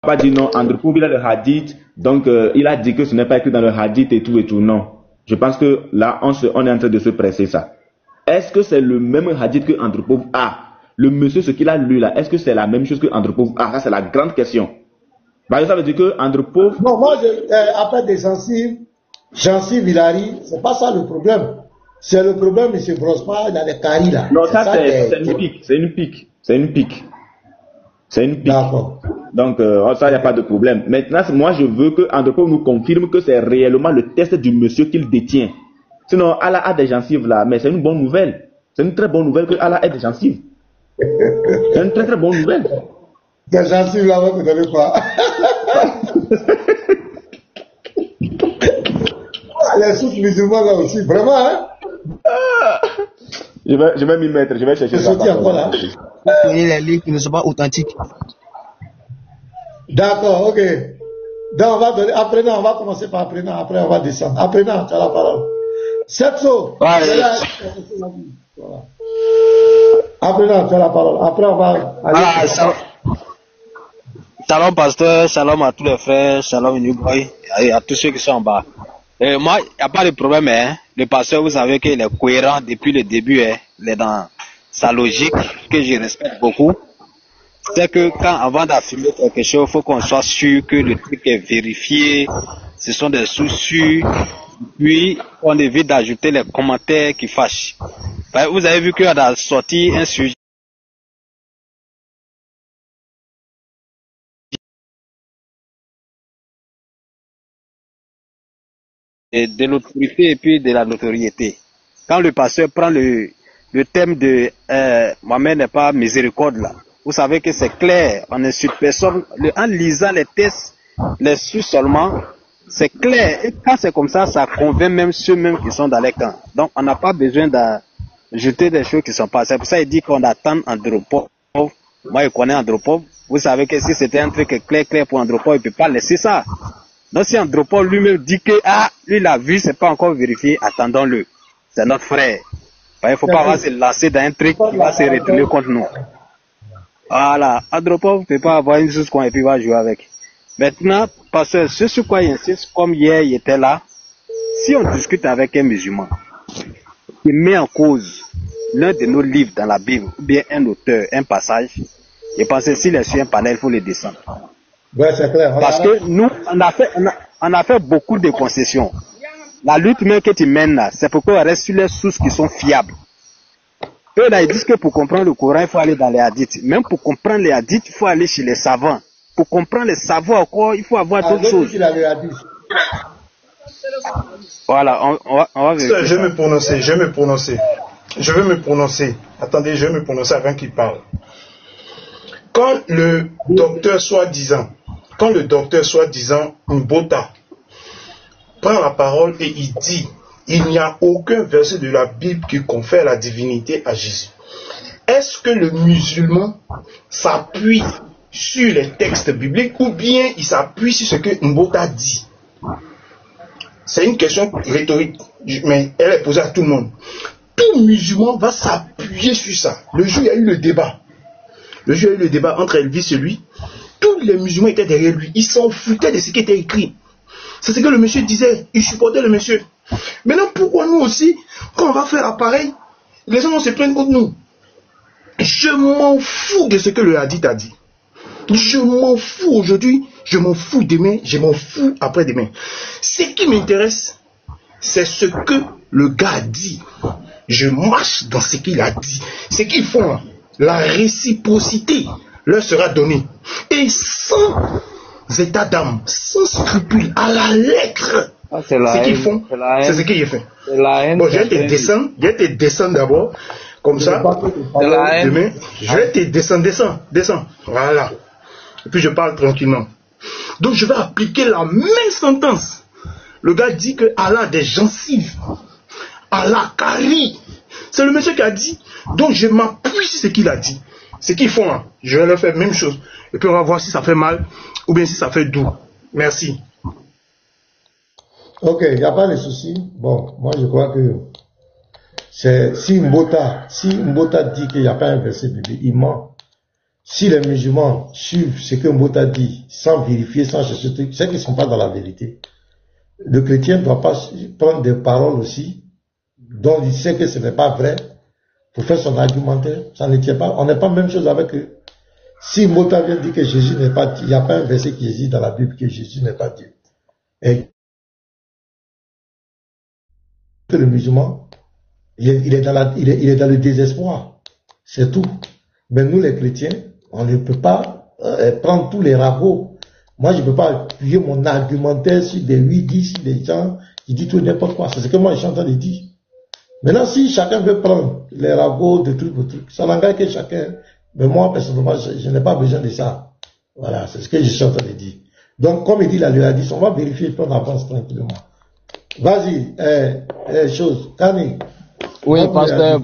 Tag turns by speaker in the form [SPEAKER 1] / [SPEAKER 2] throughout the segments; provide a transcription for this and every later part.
[SPEAKER 1] pas dire non, Andrew Pope, il a le hadith, donc il a dit que ce n'est pas écrit dans le hadith et tout, non. Je pense que là, on est en train de se presser ça. Est-ce que c'est le même hadith que Andrew Pope a? Le monsieur, ce qu'il a lu là, est-ce que c'est la même chose que Andrew Pope a? Ça, c'est la grande question. Bah, ça veut dire que Andrew Pope...
[SPEAKER 2] Non, moi, après des gencives, Hilary, c'est pas ça le problème. C'est le problème, M. Brosma, il a des caries là.
[SPEAKER 1] Non, ça, c'est une pique. C'est une pique. C'est une pique. C'est une pique.
[SPEAKER 2] D'accord.
[SPEAKER 1] Donc, ça, il n'y a pas de problème. Maintenant, moi, je veux que Andrew Pope nous confirme que c'est réellement le test du monsieur qu'il détient. Sinon, Allah a des gencives là, mais c'est une bonne nouvelle. C'est une très bonne nouvelle que Allah ait des gencives. C'est une très très bonne nouvelle.
[SPEAKER 2] Des gencives là, vous ne donnez pas. Les soutes musulmans là aussi, vraiment, hein?
[SPEAKER 1] Je vais m'y mettre, je vais chercher ça.
[SPEAKER 2] Là.
[SPEAKER 3] Les livres qui ne sont pas authentiques.
[SPEAKER 2] D'accord, ok. Donc on va donner, apprenant, on va commencer par apprenant, après on va descendre. Apprenant, tu as la parole. Sepso. Voilà. Apprenant, tu as la parole. Après on va aller.
[SPEAKER 3] Shalom pasteur, shalom à tous les frères, shalom New Boy, et à tous ceux qui sont en bas. Moi, il n'y a pas de problème, hein. Le pasteur, vous savez qu'il est cohérent depuis le début, hein. Il est dans sa logique, que je respecte beaucoup. C'est que avant d'affirmer quelque chose, il faut qu'on soit sûr que le truc est vérifié, ce sont des sources sûres, puis on évite d'ajouter les commentaires qui fâchent. Vous avez vu qu'on a sorti un sujet de l'autorité et puis de la notoriété. Quand le pasteur prend le thème de Mohamed n'est pas miséricorde là, vous savez que c'est clair, on n'insulte personne, en lisant les textes, les sources seulement, c'est clair, et quand c'est comme ça, ça convainc même ceux-mêmes qui sont dans les camps. Donc on n'a pas besoin d'ajouter des choses qui sont pas. C'est pour ça qu'il dit qu'on attend Andropov. Moi je connais Andropov, vous savez que si c'était un truc clair pour Andropov, il ne peut pas laisser ça. Donc si Andropov lui-même dit que lui l'a vu, c'est pas encore vérifié, attendons-le. C'est notre frère. Il ne faut pas se lancer dans un truc qui va se retourner contre nous. Voilà, Andropov ne peut pas avoir une chose et puis va jouer avec. Maintenant, parce que ce sur quoi il insiste, comme hier il était là, si on discute avec un musulman qui met en cause l'un de nos livres dans la Bible, ou bien un auteur, un passage, je pense que s'il est sur un panel, il faut le descendre.
[SPEAKER 2] Ouais, c'est clair.
[SPEAKER 3] Parce que nous, on a fait beaucoup de concessions. La lutte même que tu mènes là, c'est pour qu'on reste sur les sources qui sont fiables. Eux là, ils disent que pour comprendre le Coran, il faut aller dans les hadiths. Même pour comprendre les hadiths, il faut aller chez les savants. Pour comprendre les savoirs encore, il faut avoir d'autres choses. Voilà, on va vérifier.
[SPEAKER 4] Je vais me prononcer. Attendez, je vais me prononcer avant qu'il parle. Quand le docteur soi-disant Mbota prend la parole et il dit il n'y a aucun verset de la Bible qui confère la divinité à Jésus. Est-ce que le musulman s'appuie sur les textes bibliques ou bien il s'appuie sur ce que Mbota dit? C'est une question rhétorique, mais elle est posée à tout le monde. Tout musulman va s'appuyer sur ça. Le jour où il y a eu le débat entre Elvis et lui, tous les musulmans étaient derrière lui. Ils s'en foutaient de ce qui était écrit. C'est ce que le monsieur disait. Il supportait le monsieur. Maintenant, pourquoi nous aussi, quand on va faire pareil, les gens vont se plaindre contre nous? Je m'en fous de ce que le hadith a dit. Je m'en fous aujourd'hui, je m'en fous demain, je m'en fous après-demain. Ce qui m'intéresse, c'est ce que le gars a dit. Je marche dans ce qu'il a dit. Ce qu'ils font, la réciprocité leur sera donnée. Et sans état d'âme, sans scrupule, à la lettre, ce qu'ils font, c'est ce qu'il fait. Bon, je vais te descendre d'abord, comme ça, demain, je vais te descends, voilà. Et puis je parle tranquillement. Donc je vais appliquer la même sentence. Le gars dit que Allah a des gencives, Allah carie. C'est le monsieur qui a dit. Donc je m'appuie sur ce qu'il a dit. Ce qu'ils font, hein, je vais leur faire la même chose. Et puis on va voir si ça fait mal ou bien si ça fait doux. Merci.
[SPEAKER 2] Ok, il n'y a pas de souci. Bon, moi je crois que si Mbota dit qu'il n'y a pas un verset biblique, il ment. si les musulmans suivent ce que Mbota dit, sans vérifier, sans chercher, c'est qu'ils ne sont pas dans la vérité. Le chrétien ne doit pas prendre des paroles aussi, dont il sait que ce n'est pas vrai, pour faire son argumentaire. Ça ne tient pas. On n'est pas même chose avec eux. Si Mbota vient dire que Jésus n'est pas Dieu, il n'y a pas un verset qui dit dans la Bible que Jésus n'est pas Dieu. Et le musulman, il est dans le désespoir. C'est tout. Mais nous, les chrétiens, on ne peut pas prendre tous les ragots. Moi, je ne peux pas appuyer mon argumentaire sur des 8-10, sur des gens qui disent tout n'importe quoi. C'est ce que moi, je suis en train de dire. Maintenant, si chacun veut prendre les ragots de trucs, ça n'engage que chacun. Mais moi, personnellement, je n'ai pas besoin de ça. Voilà, c'est ce que je suis en train de dire. Donc, comme il dit la Léadis, on va vérifier et puis on avance tranquillement. Vas-y, chose. Kani.
[SPEAKER 5] Oui, pasteur,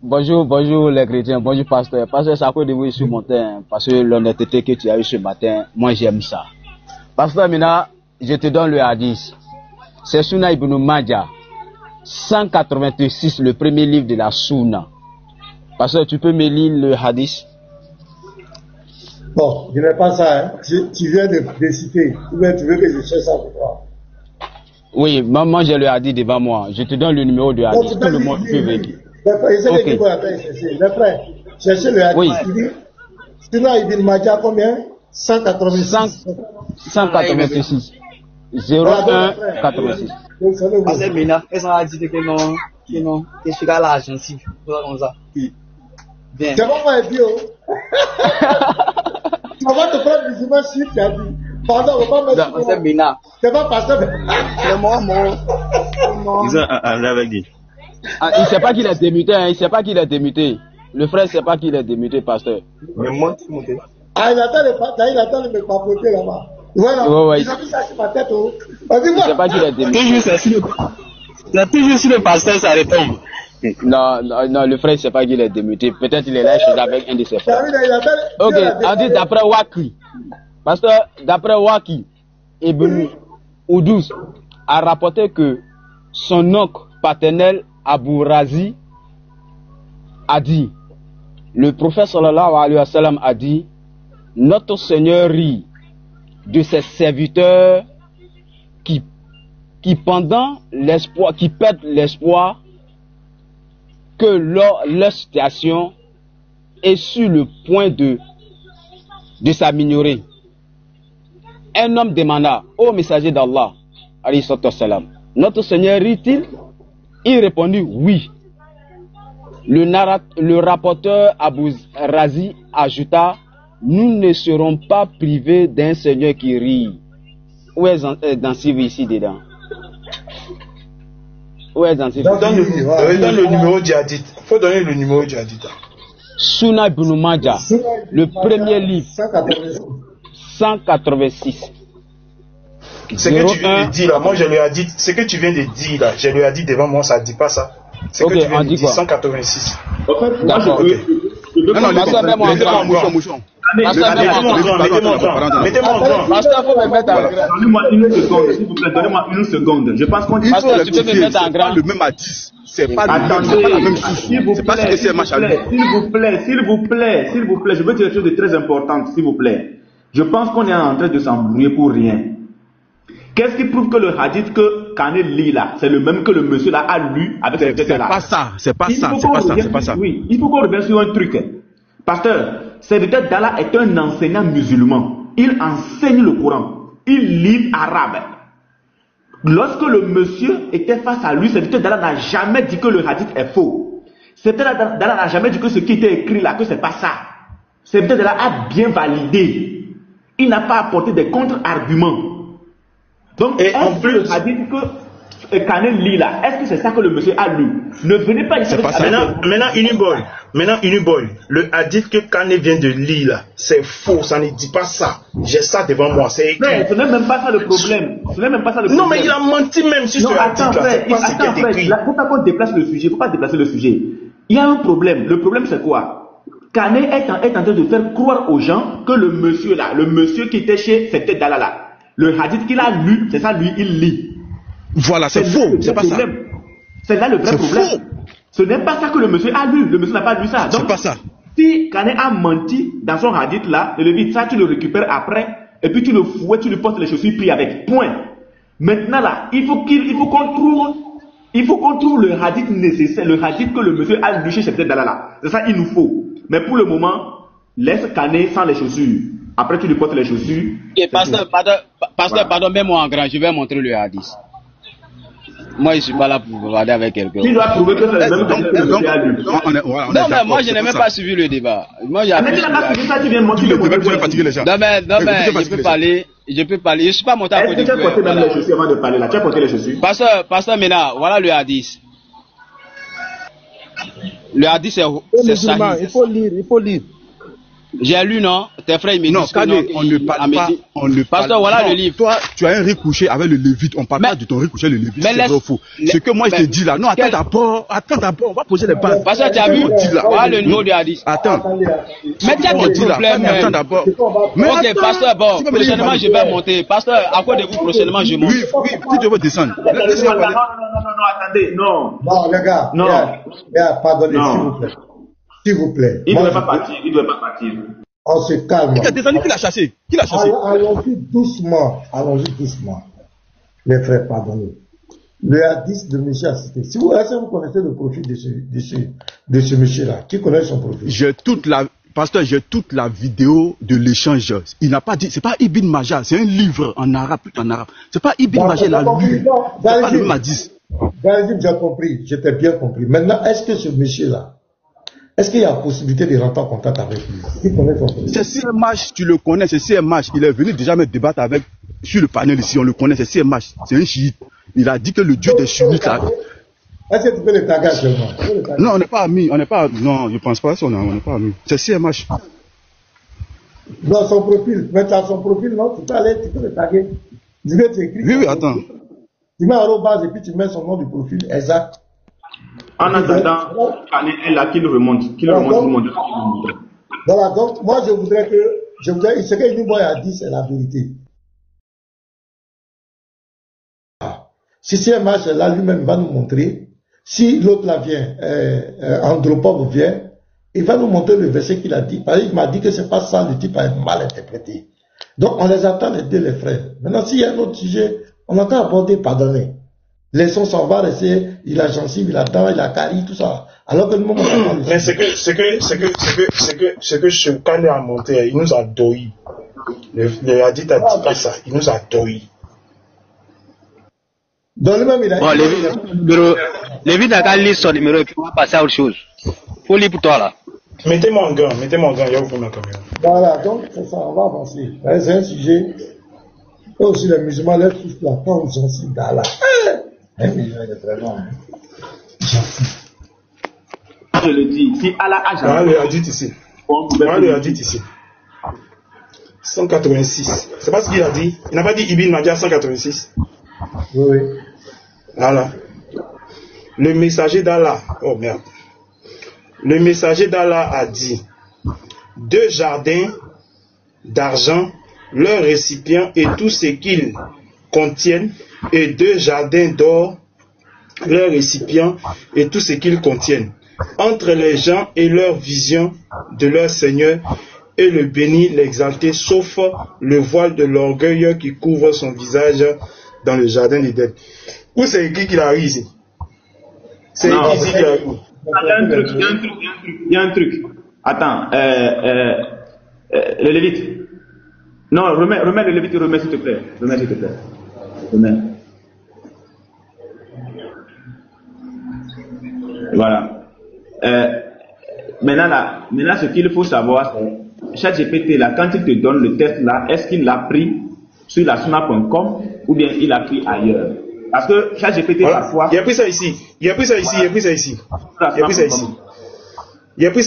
[SPEAKER 5] bonjour les chrétiens, bonjour pasteur. Pasteur, ça peut devenir sur mon terrain, parce que l'honnêteté que tu as eu ce matin, moi j'aime ça. Pasteur, maintenant, je te donne le hadith. C'est Sunna ibn Majah, 186, le premier livre de la Sunna. Pasteur, tu peux me lire le hadith?
[SPEAKER 2] Bon, je n'ai pas ça, hein. Tu viens de citer. Tu veux que je cherche ça pour toi?
[SPEAKER 5] Oui, moi j'ai le hadith devant moi. Je te donne le numéro de hadith. Tout le monde peut venir.
[SPEAKER 2] Okay. Les frères, cherchez le hadith.
[SPEAKER 5] Oui.
[SPEAKER 2] Sinon, Ibn Majah, combien? 186.
[SPEAKER 5] 186. 01 86.
[SPEAKER 6] Parce que maintenant, ils ont dit que non, que je là, j'en suis. Comme ça.
[SPEAKER 2] C'est pas moi, bio. On va te prendre des images sur tu as dit. Pardon, on va pas mettre. C'est pas passé.
[SPEAKER 6] C'est moi.
[SPEAKER 1] Ils ont avec dit.
[SPEAKER 5] Ah, il ne sait pas qu'il est démuté, hein. Il ne sait pas qu'il est démuté. Le frère ne sait pas qu'il est démuté, pasteur.
[SPEAKER 4] Mais moi, tu montes.
[SPEAKER 2] Ah, il attend de me papoter là-bas. Voilà.
[SPEAKER 5] Ouais.
[SPEAKER 2] Il a mis ça sur ma tête. Oh.
[SPEAKER 5] Il ne sait pas qu'il est démuté.
[SPEAKER 3] Toujours sur le pasteur, ça retombe.
[SPEAKER 5] Non, le frère ne sait pas qu'il est démuté. Peut-être qu'il est là avec un de ses frères. Ok, on dit d'après Waki. Pasteur, d'après Waki, Ibn Oudous a rapporté que son oncle paternel Abu Razi a dit, le prophète sallallahu alayhi wa sallam a dit, notre Seigneur rit de ses serviteurs qui pendant l'espoir, qui perdent l'espoir que leur situation est sur le point de s'améliorer. Un homme demanda au messager d'Allah, alayhi salam, notre Seigneur rit-il? Il répondit oui. Le rapporteur Abu Razi ajouta, nous ne serons pas privés d'un Seigneur qui rit. Où est Dansif ici dedans? Où est Dansif?
[SPEAKER 4] Donne le numéro du hadith. Il faut donner le numéro du hadith.
[SPEAKER 5] Sunna ibn Majah, le premier livre, 186.
[SPEAKER 4] Ce que tu viens de dire là, moi je lui ai dit, ce que tu viens de dire là, je lui ai dit devant moi, ça ne dit pas ça. Ce que tu viens de dire, 186.
[SPEAKER 5] D'accord, ok.
[SPEAKER 1] Mettez-moi en grand.
[SPEAKER 5] Pasteur, faut me mettre en grand.
[SPEAKER 1] Donnez-moi une seconde, s'il vous plaît, donnez-moi une seconde. Je pense qu'on dit
[SPEAKER 5] Pasteur, tu peux me mettre en grand.
[SPEAKER 7] Le même hadith. C'est pas la même chose. C'est pas spécialement Charles.
[SPEAKER 1] S'il vous plaît, je veux dire quelque chose de très important, s'il vous plaît. Je pense qu'on est en train de s'embrouiller pour rien. Qu'est-ce qui prouve que le hadith que Kane lit là, c'est le même que le monsieur là a lu avec cette tête là?
[SPEAKER 7] C'est pas ça.
[SPEAKER 1] Oui, il faut qu'on revienne sur un truc. Pasteur, Serviteur d'Allah est un enseignant musulman. Il enseigne le Coran. Il lit arabe. Lorsque le monsieur était face à lui, Serviteur d'Allah n'a jamais dit que le hadith est faux. Serviteur d'Allah n'a jamais dit que ce qui était écrit là, que c'est pas ça. Serviteur d'Allah a bien validé. Il n'a pas apporté des contre-arguments. Donc, en plus, le hadith que Kane lit là, est-ce que c'est ça que le monsieur a lu? Ne venez pas ici.
[SPEAKER 4] Maintenant, Uniboy, le hadith que Kane vient de lire là, c'est faux, ça ne dit pas ça. J'ai ça devant moi, c'est écrit.
[SPEAKER 1] Non, ce n'est même pas ça le problème.
[SPEAKER 4] Non, mais il a menti même sur ce hadith là.
[SPEAKER 1] Attends, frère, il ne faut pas qu'on déplace le sujet. Il ne faut pas déplacer le sujet. Il y a un problème. Le problème, c'est quoi? Kane est en train de faire croire aux gens que le monsieur là, le monsieur qui était chez cette tête d'Allah là, le hadith qu'il a lu, c'est ça, lui, il lit.
[SPEAKER 7] Voilà, c'est faux, c'est pas ça.
[SPEAKER 1] C'est là le vrai problème.
[SPEAKER 7] Faux.
[SPEAKER 1] Ce n'est pas ça que le monsieur a lu. Le monsieur n'a pas lu ça. Donc,
[SPEAKER 7] c'est pas ça.
[SPEAKER 1] Si Kane a menti dans son hadith là, le Lévite, ça tu le récupères après, et puis tu le fouettes, tu lui portes les chaussures, puis avec. Point. Maintenant là, il faut qu'on trouve le hadith nécessaire, le hadith que le monsieur a lu chez Sheikh Dallah là. C'est ça il nous faut. Mais pour le moment, laisse Kane sans les chaussures. Après tu lui portes les chaussures.
[SPEAKER 5] Et pasteur, pardon, mets-moi en grand, je vais montrer le hadith. Moi, je ne suis pas là pour regarder avec quelqu'un.
[SPEAKER 1] Tu dois prouver que c'est le même hadith que le monsieur a lu.
[SPEAKER 5] Non, mais moi, je n'ai même pas suivi le débat. Moi, j'ai
[SPEAKER 1] mais tu n'as pas suivi ça, tu viens de montrer le débat.
[SPEAKER 5] Non, mais je peux parler. Je ne suis pas monté à côté de
[SPEAKER 1] toi. Est-ce que tu as porté même les chaussures avant de parler là? Tu as porté les chaussures?
[SPEAKER 5] Pasteur Mena, voilà le hadith. Le hadith, c'est sahih.
[SPEAKER 7] Il faut lire.
[SPEAKER 5] J'ai lu, non? Tes frères, ils me disent que non.
[SPEAKER 7] On ne parle pas.
[SPEAKER 5] Pasteur, voilà le livre.
[SPEAKER 7] Toi, tu as un riz couché avec le Lévite. On ne parle pas de ton riz couché, le Lévite. C'est vrai ou faux? Ce que moi, je te dis là. Non, attends d'abord. On va poser les bases.
[SPEAKER 5] Pasteur, tu as vu? Voilà le niveau du hadith.
[SPEAKER 7] Attends.
[SPEAKER 5] Mais tu as des problèmes.
[SPEAKER 7] Attends d'abord.
[SPEAKER 5] Ok, pasteur, bon, prochainement, je vais monter. Pasteur, à quoi de vous, prochainement, je monte?
[SPEAKER 7] Oui, si tu veux descendre.
[SPEAKER 1] Non, attendez, non.
[SPEAKER 2] Non, les gars.
[SPEAKER 1] Non.
[SPEAKER 2] Pardonnez, s'il vous plaît. S'il vous plaît.
[SPEAKER 1] Il ne doit pas partir.
[SPEAKER 2] On se calme.
[SPEAKER 7] Il a descendu, qui l'a chassé?
[SPEAKER 2] Allons-y doucement. Les frères, pardonnez. Le hadith de monsieur a cité. Si vous connaissez le profil de ce monsieur-là, qui connaît son profil?
[SPEAKER 7] Pasteur, j'ai toute la vidéo de l'échange. Il n'a pas dit, c'est pas Ibn Majah, c'est un livre en arabe, C'est pas Ibn Majah, il a lu. C'est pas le même hadith.
[SPEAKER 2] J'ai compris, j'étais bien compris. Maintenant, est-ce que ce monsieur-là, est-ce qu'il y a possibilité de rentrer en contact avec lui? Qui connaît son profil?
[SPEAKER 7] C'est CMH, tu le connais, c'est CMH. Il est venu déjà me débattre sur le panel ici, on le connaît, c'est CMH. C'est un chiite. Il a dit que le Dieu des sunnites là.
[SPEAKER 2] Est-ce que tu peux le taguer actuellement?
[SPEAKER 7] Non, on n'est pas amis, non, je pense pas ça, on n'est pas amis. C'est CMH.
[SPEAKER 2] Dans son profil, maintenant son profil, non, tu peux le taguer.
[SPEAKER 7] Oui, attends.
[SPEAKER 2] Tu mets arrobase et puis tu mets son nom du profil exact.
[SPEAKER 1] En attendant, elle là qui le remonte.
[SPEAKER 2] Voilà, donc moi je voudrais ce que Ibn Boy a dit, c'est la vérité. Si CMH est là, lui-même va nous montrer. Si l'autre là vient, Andropov vient, il va nous montrer le verset qu'il a dit. Il m'a dit que c'est pas ça, le type a mal interprété. Donc on les attend les deux, les frères. Maintenant, s'il y a un autre sujet, on entend aborder, pardonner. Laissons s'en va, il a gencive, il a dents, il a carie, tout ça. Alors que le moment
[SPEAKER 4] mais ce que Chekane a monté, il nous a doï. Le hadith a dit pas ça, il nous a doï.
[SPEAKER 2] Dans le même, il a
[SPEAKER 3] dit. Lévi n'a qu'à lire son numéro et puis on va passer à autre chose. Faut lire pour toi là.
[SPEAKER 4] Mettez-moi en grand, il y a vous ma caméra.
[SPEAKER 2] Voilà, donc c'est ça, on va avancer. C'est un sujet. Eux aussi, les musulmans, leur fils là, quand ils sont si d'Allah. Un musulman est très long.
[SPEAKER 1] Je le dis, si Allah a jamais.
[SPEAKER 4] Voilà le hadith ici. Voilà le hadith ici. 186. C'est pas ce qu'il a dit. Il n'a pas dit Ibn Majah 186.
[SPEAKER 2] Oui.
[SPEAKER 4] Voilà. Le messager d'Allah. Oh merde. Le messager d'Allah a dit 2 jardins d'argent, leurs récipients et tout ce qu'ils contiennent, et 2 jardins d'or, leurs récipients et tout ce qu'ils contiennent, entre les gens et leur vision de leur Seigneur, et le béni, l'exalté, sauf le voile de l'orgueil qui couvre son visage dans le jardin d'Éden. Où c'est écrit qu'il arrive ici? C'est écrit ici qu'il arrive.
[SPEAKER 1] Il y a un truc. Attends, le Lévite. Non, remets le Lévite, remets s'il te plaît. Remets. Voilà. Maintenant, ce qu'il faut savoir, c'est ChatGPT là, quand il te donne le test là, est-ce qu'il l'a pris sur la suna.com ou bien il l'a pris ailleurs? Parce que ChatGPT parfois.
[SPEAKER 4] Il a pris ça ici. Il a pris ça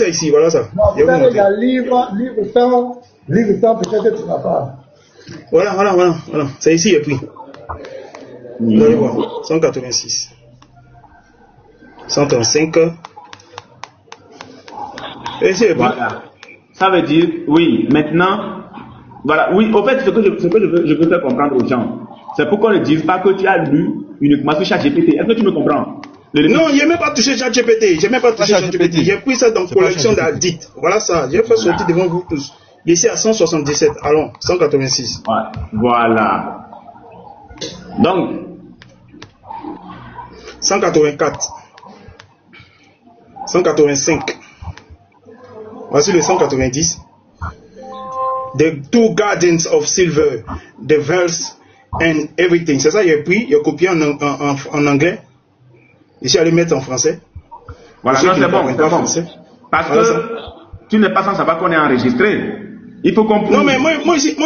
[SPEAKER 4] ici, voilà ça.
[SPEAKER 2] Non, il y a livre temps, peut-être que tu n'as pas.
[SPEAKER 4] Voilà. C'est ici, il a pris. Vous allez voir. 186. 135. Et ici, il a pris.
[SPEAKER 1] Voilà. Ça veut dire, oui, maintenant, voilà, oui, au fait, ce que je veux faire comprendre aux gens, c'est pourquoi on ne dise pas que tu as lu uniquement sur ChatGPT. Est-ce que tu me comprends?
[SPEAKER 4] Non, je n'ai même pas touché ChatGPT. J'ai même pas touché ChatGPT. J'ai pris ça dans collection d'Adit. Voilà ça. Je vais faire sortir devant vous tous. Ici à 177. Allons, 186.
[SPEAKER 1] Ouais. Voilà. Donc,
[SPEAKER 4] 184. 185. Voici le 190. The two gardens of silver, the verse and everything. C'est ça, j'ai pris, j'ai copié en anglais. Ici, je vais le mettre en français.
[SPEAKER 1] Voilà, non, c'est bon, c'est bon. Parce que tu n'es pas sans savoir qu'on est enregistré. Il faut comprendre.
[SPEAKER 4] Non, mais moi ici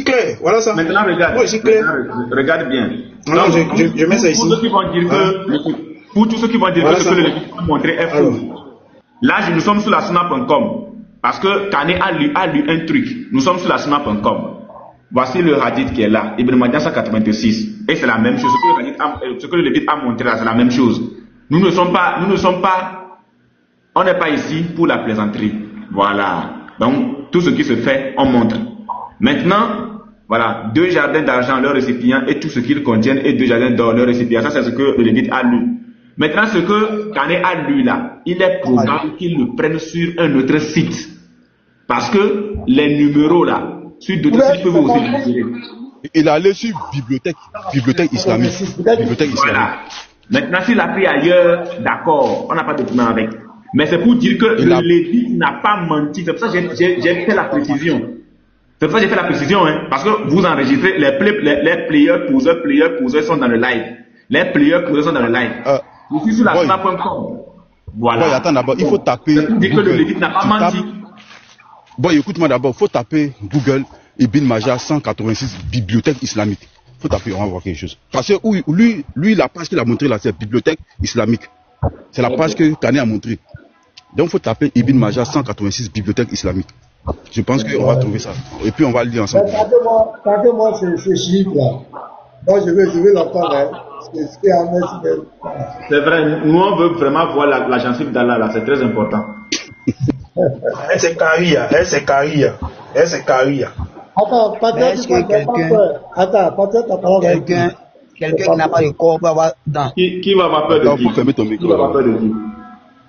[SPEAKER 4] clair. Voilà ça.
[SPEAKER 1] Maintenant, regarde.
[SPEAKER 4] Moi ici clair.
[SPEAKER 1] Regarde bien.
[SPEAKER 4] Non, je mets ça ici.
[SPEAKER 1] Pour ceux qui vont dire que, pour tous ceux qui vont dire que ce que le Lévitique a montré est faux. Là, nous sommes sur la sunna.com. Parce que Kane a lu un truc. Nous sommes sur la sunna.com. Voici le hadith qui est là. Ibn Majah 186. Et c'est la même chose. Ce que le Lévitique a montré là, c'est la même chose. Nous ne sommes pas, on n'est pas ici pour la plaisanterie. Voilà. Donc, tout ce qui se fait, on montre. Maintenant, voilà, 2 jardins d'argent, leur récipient, et tout ce qu'ils contiennent, et 2 jardins d'or, leur récipient. Ça, c'est ce que le Lévite a lu. Maintenant, ce que Kane a lu là, il est probable qu'il le prenne sur un autre site. Parce que les numéros là, sur d'autres sites peuvent aussi le tirer.
[SPEAKER 7] Il est allé sur bibliothèque islamique.
[SPEAKER 1] Voilà. Maintenant, s'il a pris ailleurs, d'accord, on n'a pas de problème avec. Mais c'est pour dire que le Lévite n'a pas menti. C'est pour ça que j'ai fait la précision. C'est pour ça que j'ai fait la précision, hein, parce que vous enregistrez, les players poseurs sont dans le live. Les players poseurs sont dans le live. Je suis sur la snap.com. Voilà.
[SPEAKER 7] Bon, attends d'abord, il faut taper.
[SPEAKER 1] C'est pour dire que le Lévite n'a pas menti.
[SPEAKER 7] Bon, écoute-moi d'abord, il faut taper Google Ibn Majah 186 bibliothèque islamique. Il faut taper, on va voir quelque chose. Parce que lui, la page qu'il a montré là, c'est bibliothèque islamique. C'est la page que Kane a montré. Donc, il faut taper Ibn Majah 186 bibliothèque islamique. Je pense qu'on va trouver ça. Et puis, on va le lire ensemble.
[SPEAKER 2] Tentez-moi ces chiffres-là. Moi, je vais l'entendre.
[SPEAKER 1] C'est vrai, nous, on veut vraiment voir la gencive d'Allah là. C'est très important.
[SPEAKER 4] Elle, c'est Caria.
[SPEAKER 2] Attends,
[SPEAKER 6] est-ce que quelqu'un qui n'a pas de corps peut avoir dents?
[SPEAKER 1] Qui va avoir peur de qui?
[SPEAKER 7] Il faut fermer ton micro.
[SPEAKER 1] Qui va avoir peur de qui?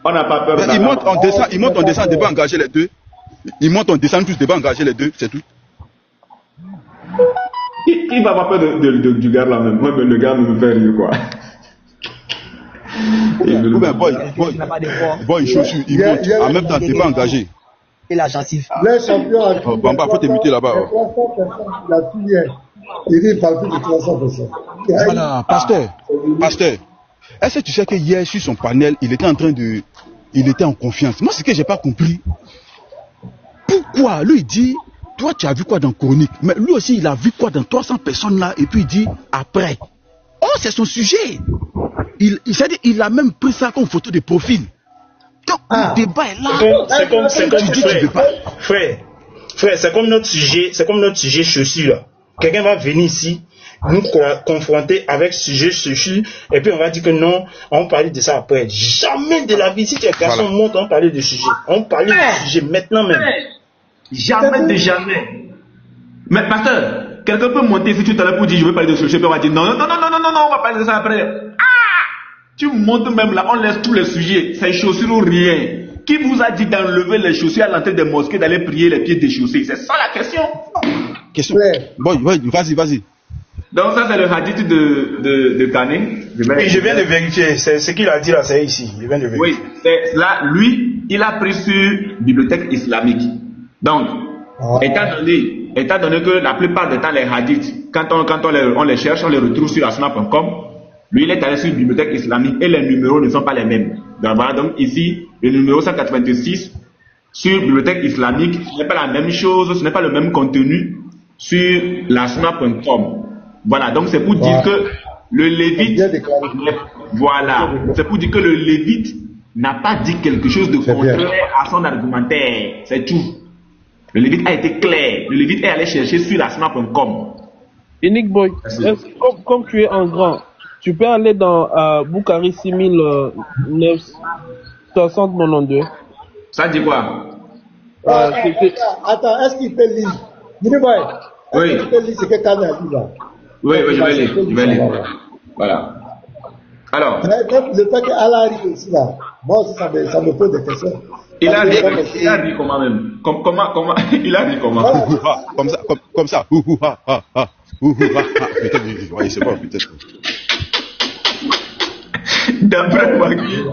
[SPEAKER 1] On n'a pas peur.
[SPEAKER 7] Il monte en descend, débat engager les deux. Il monte en descend tous, débat engager les deux, c'est tout.
[SPEAKER 1] Qui va avoir peur du gars là même? Moi, le gars me fait rire quoi.
[SPEAKER 7] Bon, il chaussure, il monte. En même temps, débat engagé.
[SPEAKER 6] Et la gencive.
[SPEAKER 2] Les champions à
[SPEAKER 7] Bamba, faut te muter là-bas.
[SPEAKER 2] Il dit, il parle plus de 300 personnes.
[SPEAKER 7] Voilà, pasteur. Est-ce que tu sais que hier, sur son panel, il était en confiance. Moi, ce que j'ai pas compris. Pourquoi? Lui, il dit, toi, tu as vu quoi dans Chronique? Mais lui aussi, il a vu quoi dans 300 personnes là, et puis il dit, après. Oh, c'est son sujet. Il a même pris ça comme photo de profil. Donc, le débat est là.
[SPEAKER 4] Frère, c'est comme notre sujet chaussure là. Quelqu'un va venir ici, nous confronter avec sujet chaussure, et puis on va dire que non, on parlait de ça après. Jamais de la vie, si tes garçons montent, on parlait de sujet. On parlait de sujet maintenant même.
[SPEAKER 1] Jamais de jamais. Mais pasteur, quelqu'un peut monter ici tout à l'heure pour dire je veux parler de sujet, puis on va dire non, on va parler de ça après. Tu montes même là, on laisse tous les sujets, c'est chaussures ou rien. Qui vous a dit d'enlever les chaussures à l'entrée des mosquées, d'aller prier les pieds déchaussés? C'est ça la question.
[SPEAKER 7] Bon, vas-y.
[SPEAKER 1] Donc ça c'est le hadith de Kane.
[SPEAKER 4] Je viens de vérifier, c'est ce qu'il a dit là, c'est ici. Je viens de vérifier.
[SPEAKER 1] Oui, c'est là, lui, il a pris sur bibliothèque islamique. Donc, étant donné que la plupart du temps les hadiths, quand on les cherche, on les retrouve sur asna.com. Lui, il est allé sur une bibliothèque islamique et les numéros ne sont pas les mêmes. Donc, voilà, donc ici, le numéro 186 sur bibliothèque islamique, ce n'est pas la même chose, ce n'est pas le même contenu sur lasna.com. Voilà, donc c'est pour dire que le Lévite, voilà, c'est pour dire que le Lévite n'a pas dit quelque chose de contraire à son argumentaire. C'est tout. Le Lévite a été clair. Le Lévite est allé chercher sur lasna.com.
[SPEAKER 8] Unique Boy, comme tu es en grand, tu peux aller dans Bukhari 6992.
[SPEAKER 1] Ça dit quoi?
[SPEAKER 2] Attends, est-ce qu'il peut lire? Unique Boy, est-ce qu'il peut lire ce que Kane a dit là?
[SPEAKER 1] Oui, je vais lire. Voilà. Alors,
[SPEAKER 2] Même le fait qu'Allah arrive aussi là, moi aussi ça me pose des questions.
[SPEAKER 1] il a dit comment même? Comment il a dit comment?
[SPEAKER 2] Voilà.
[SPEAKER 7] Comme ça. Peut-être, oui, c'est bon, peut-être.
[SPEAKER 1] D'après Magui,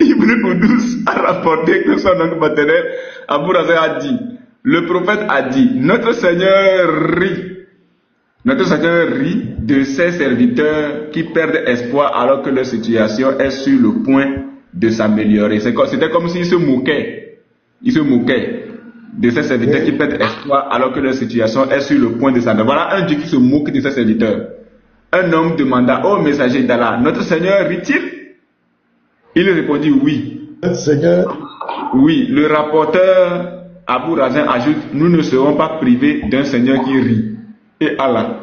[SPEAKER 1] Ibn Oudous a rapporté que son oncle maternel, Abou Razak, a dit, le prophète a dit, notre Seigneur rit de ses serviteurs qui perdent espoir alors que leur situation est sur le point de s'améliorer. C'était comme s'il se moquait. Il se moquait de ses serviteurs qui perdent espoir alors que leur situation est sur le point de s'améliorer. Voilà un Dieu qui se moque de ses serviteurs. Un homme demanda au messager d'Allah, notre Seigneur rit-il? Il répondit oui.
[SPEAKER 2] Notre Seigneur.
[SPEAKER 1] Oui, le rapporteur Abou Razin ajoute, nous ne serons pas privés d'un Seigneur qui rit. Et Allah.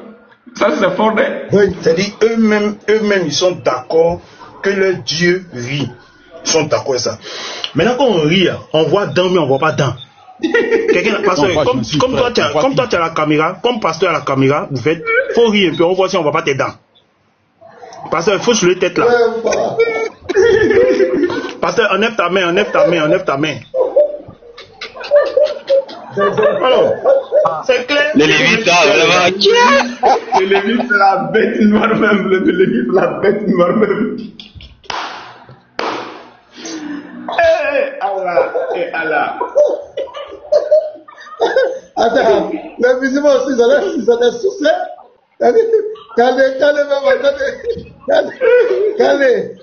[SPEAKER 1] Ça c'est fort, hein?
[SPEAKER 4] Oui, c'est-à-dire eux-mêmes, ils sont d'accord que leur Dieu rit. Ils sont d'accord avec ça. Maintenant, quand on rit, on voit dents, mais on ne voit pas dents. Comme toi, tu as la caméra, comme pasteur à la caméra, vous faites, il faut rire un peu, on voit si on ne voit pas tes dents. Pasteur, il faut soulever tête là. Pasteur, enlève ta main. Alors, c'est clair.
[SPEAKER 5] Les Lévites,
[SPEAKER 1] le Lévite, c'est la bête noire même. Le Lévite, c'est la bête noire même. Allah.
[SPEAKER 2] Attends, les musulmans aussi, ils ont des soucis. Calais.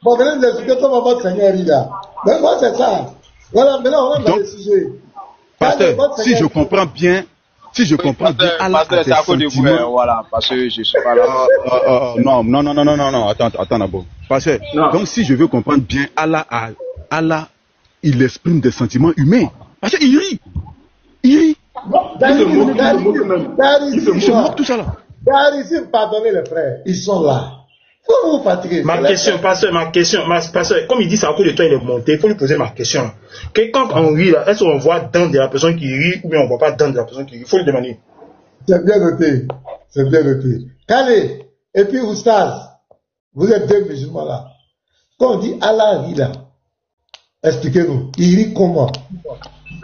[SPEAKER 2] Bon, venez nous expliquer comment votre Seigneur est là. Mais moi, c'est ça. Voilà, maintenant, on rentre dans le sujet.
[SPEAKER 7] Pasteur, si je comprends bien, Allah
[SPEAKER 5] pasteur, c'est à cause de vous, voilà, parce que je suis pas là.
[SPEAKER 7] Non, attends d'abord. Pasteur, donc si je veux comprendre bien, Allah, il exprime des sentiments humains. Parce qu'il rit. Il se moque tout ça là.
[SPEAKER 2] Ici, pardonnez les frères, ils sont là. Faut vous fatiguer.
[SPEAKER 4] Pasteur, pasteur, comme il dit, c'est à cause de toi, il est monté. Il faut lui poser ma question. Quand on rit là, est-ce qu'on voit dents de la personne qui rit ou bien on ne voit pas dents de la personne qui rit? Il faut lui demander.
[SPEAKER 2] C'est bien noté. Calais, et puis Oustaz, vous êtes deux musulmans là. Quand on dit Allah rit là, expliquez-nous, il rit comment?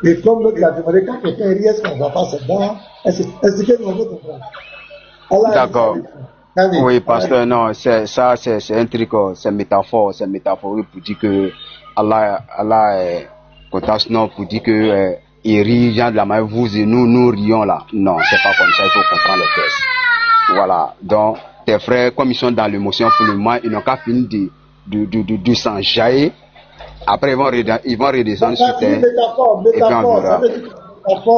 [SPEAKER 2] Et comme l'autre l'a demandé, quand quelqu'un rit, est-ce qu'on ne voit pas ses dents? Expliquez-nous, on veut comprendre.
[SPEAKER 5] D'accord. Oui, pasteur, non, c'est un truc, c'est métaphore pour dire que Allah est contente, non, pour dire que il rit, genre de la manière vous et nous rions là. Non, c'est pas comme ça, il faut comprendre le texte. Voilà. Donc, tes frères, comme ils sont dans l'émotion pour le moment, ils n'ont qu'à finir de s'enjailler. Après, ils vont redescendre sur terre. Et puis on verra.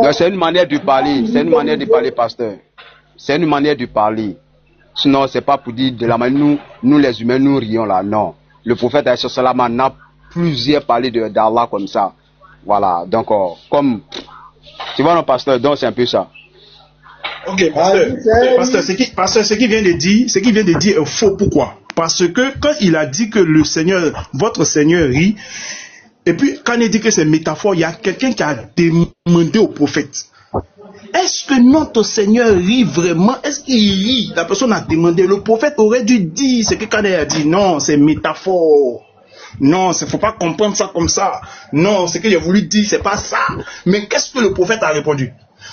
[SPEAKER 5] Donc, c'est une manière de parler, pasteur. C'est une manière de parler. Sinon, c'est pas pour dire de la manière nous les humains, nous rions là. Non. Le prophète Aïcha Salama n'a plusieurs parlé d'Allah comme ça. Voilà. Donc, comme, tu vois, non, pasteur, donc c'est un peu ça.
[SPEAKER 4] Ok, pasteur, ce qu'il vient de dire est faux. Pourquoi? Parce que quand il a dit que votre Seigneur rit, et puis quand il dit que c'est métaphore, il y a quelqu'un qui a demandé au prophète. Est-ce que notre Seigneur rit vraiment? Est-ce qu'il rit? La personne a demandé. Le prophète aurait dû dire ce que Kader a dit. Non, c'est métaphore. Non, il ne faut pas comprendre ça comme ça. Non, ce que j'ai voulu dire, c'est pas ça. Mais qu'est-ce que le prophète a répondu?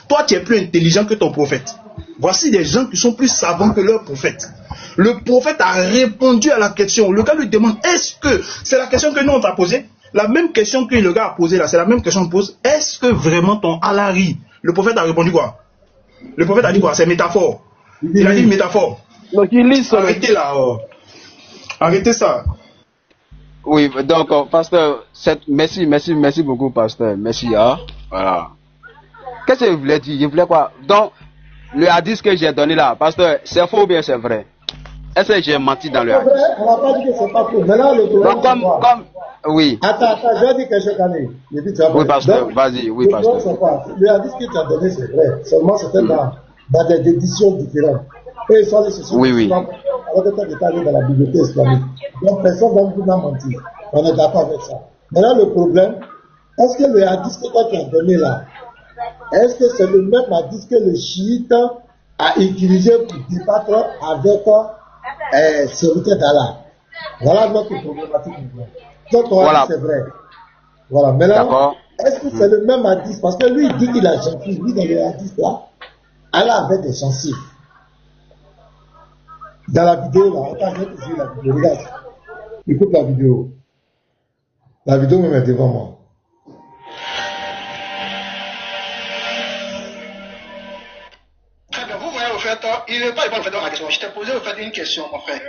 [SPEAKER 4] Toi, tu es plus intelligent que ton prophète. Voici des gens qui sont plus savants que leur prophète. Le prophète a répondu à la question. Le gars lui demande, est-ce que, c'est la question que nous on t'a posée? La même question que le gars a posée là, c'est la même question qu'on pose. Est-ce que vraiment ton Allah rit? Le prophète a répondu quoi? Le prophète a dit quoi? C'est métaphore. Il a dit métaphore.
[SPEAKER 8] Donc il lit ça.
[SPEAKER 4] Arrêtez là. Arrêtez ça.
[SPEAKER 5] Oui, donc, pasteur, merci beaucoup, pasteur. Merci, hein. Voilà. Qu'est-ce que je voulais dire? Je voulais quoi? Donc, le hadith que j'ai donné là, pasteur, c'est faux ou bien c'est vrai? Est-ce que j'ai menti dans le hadith?
[SPEAKER 2] C'est vrai, on n'a pas dit que c'est pas faux. Maintenant, le problème,
[SPEAKER 5] comme, oui.
[SPEAKER 2] Attends, je vais dire quelque chose, Kani.
[SPEAKER 5] Oui, pasteur, vas-y, oui, pasteur.
[SPEAKER 2] Le hadith que tu as donné, c'est vrai. Seulement, c'était dans des éditions différentes. Et ils sont allés se
[SPEAKER 5] oui.
[SPEAKER 2] Alors que tu es allé dans la bibliothèque islamique. Donc, personne n'a menti. On est d'accord avec ça. Maintenant, le problème, est-ce que le hadith que toi tu as donné là, est-ce que c'est le même hadith que le chiite a utilisé pour débattre avec serviteur d'Allah? Voilà notre problématique maintenant. Donc, on
[SPEAKER 5] Voilà.
[SPEAKER 2] dit c'est vrai. Voilà. Maintenant,
[SPEAKER 5] D'accord.
[SPEAKER 2] est-ce que c'est le même hadith? Parce que lui, il dit qu'il a gencive. Lui, dans le hadith là, Allah avait des gencives. Dans la vidéo là, attends, je vais te dire la vidéo. Regarde. Écoute la vidéo. La vidéo me met devant moi.
[SPEAKER 9] Très bien, vous voyez au fait, il ne veut pas répondre au fait à ma question. Je t'ai posé au fait une question, mon frère.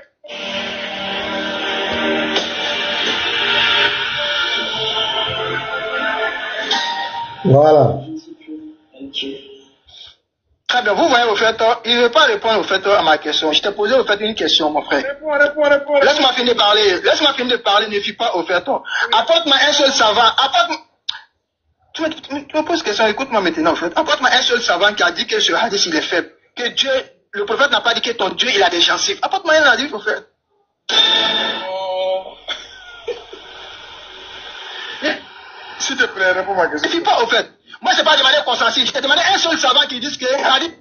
[SPEAKER 2] Voilà.
[SPEAKER 9] Très bien, vous voyez au fait, il ne veut pas répondre au fait à ma question. Je t'ai posé au fait une question, mon frère. Réponds. Laisse-moi finir de parler. Laisse-moi finir de parler, ne fuis pas au fait. Apporte-moi un seul savant. Tu me poses question, écoute-moi maintenant, en fait. Apporte-moi un seul savant qui a dit que ce hadith il est faible. Que Dieu, le prophète n'a pas dit que ton Dieu il a des gencives. Apporte-moi un hadith, au fait. S'il te plaît, réponds ma question. Ne fuis pas au fait. Moi, je n'ai pas demandé consensus. Je t'ai demandé un seul savant qui dise que hadith.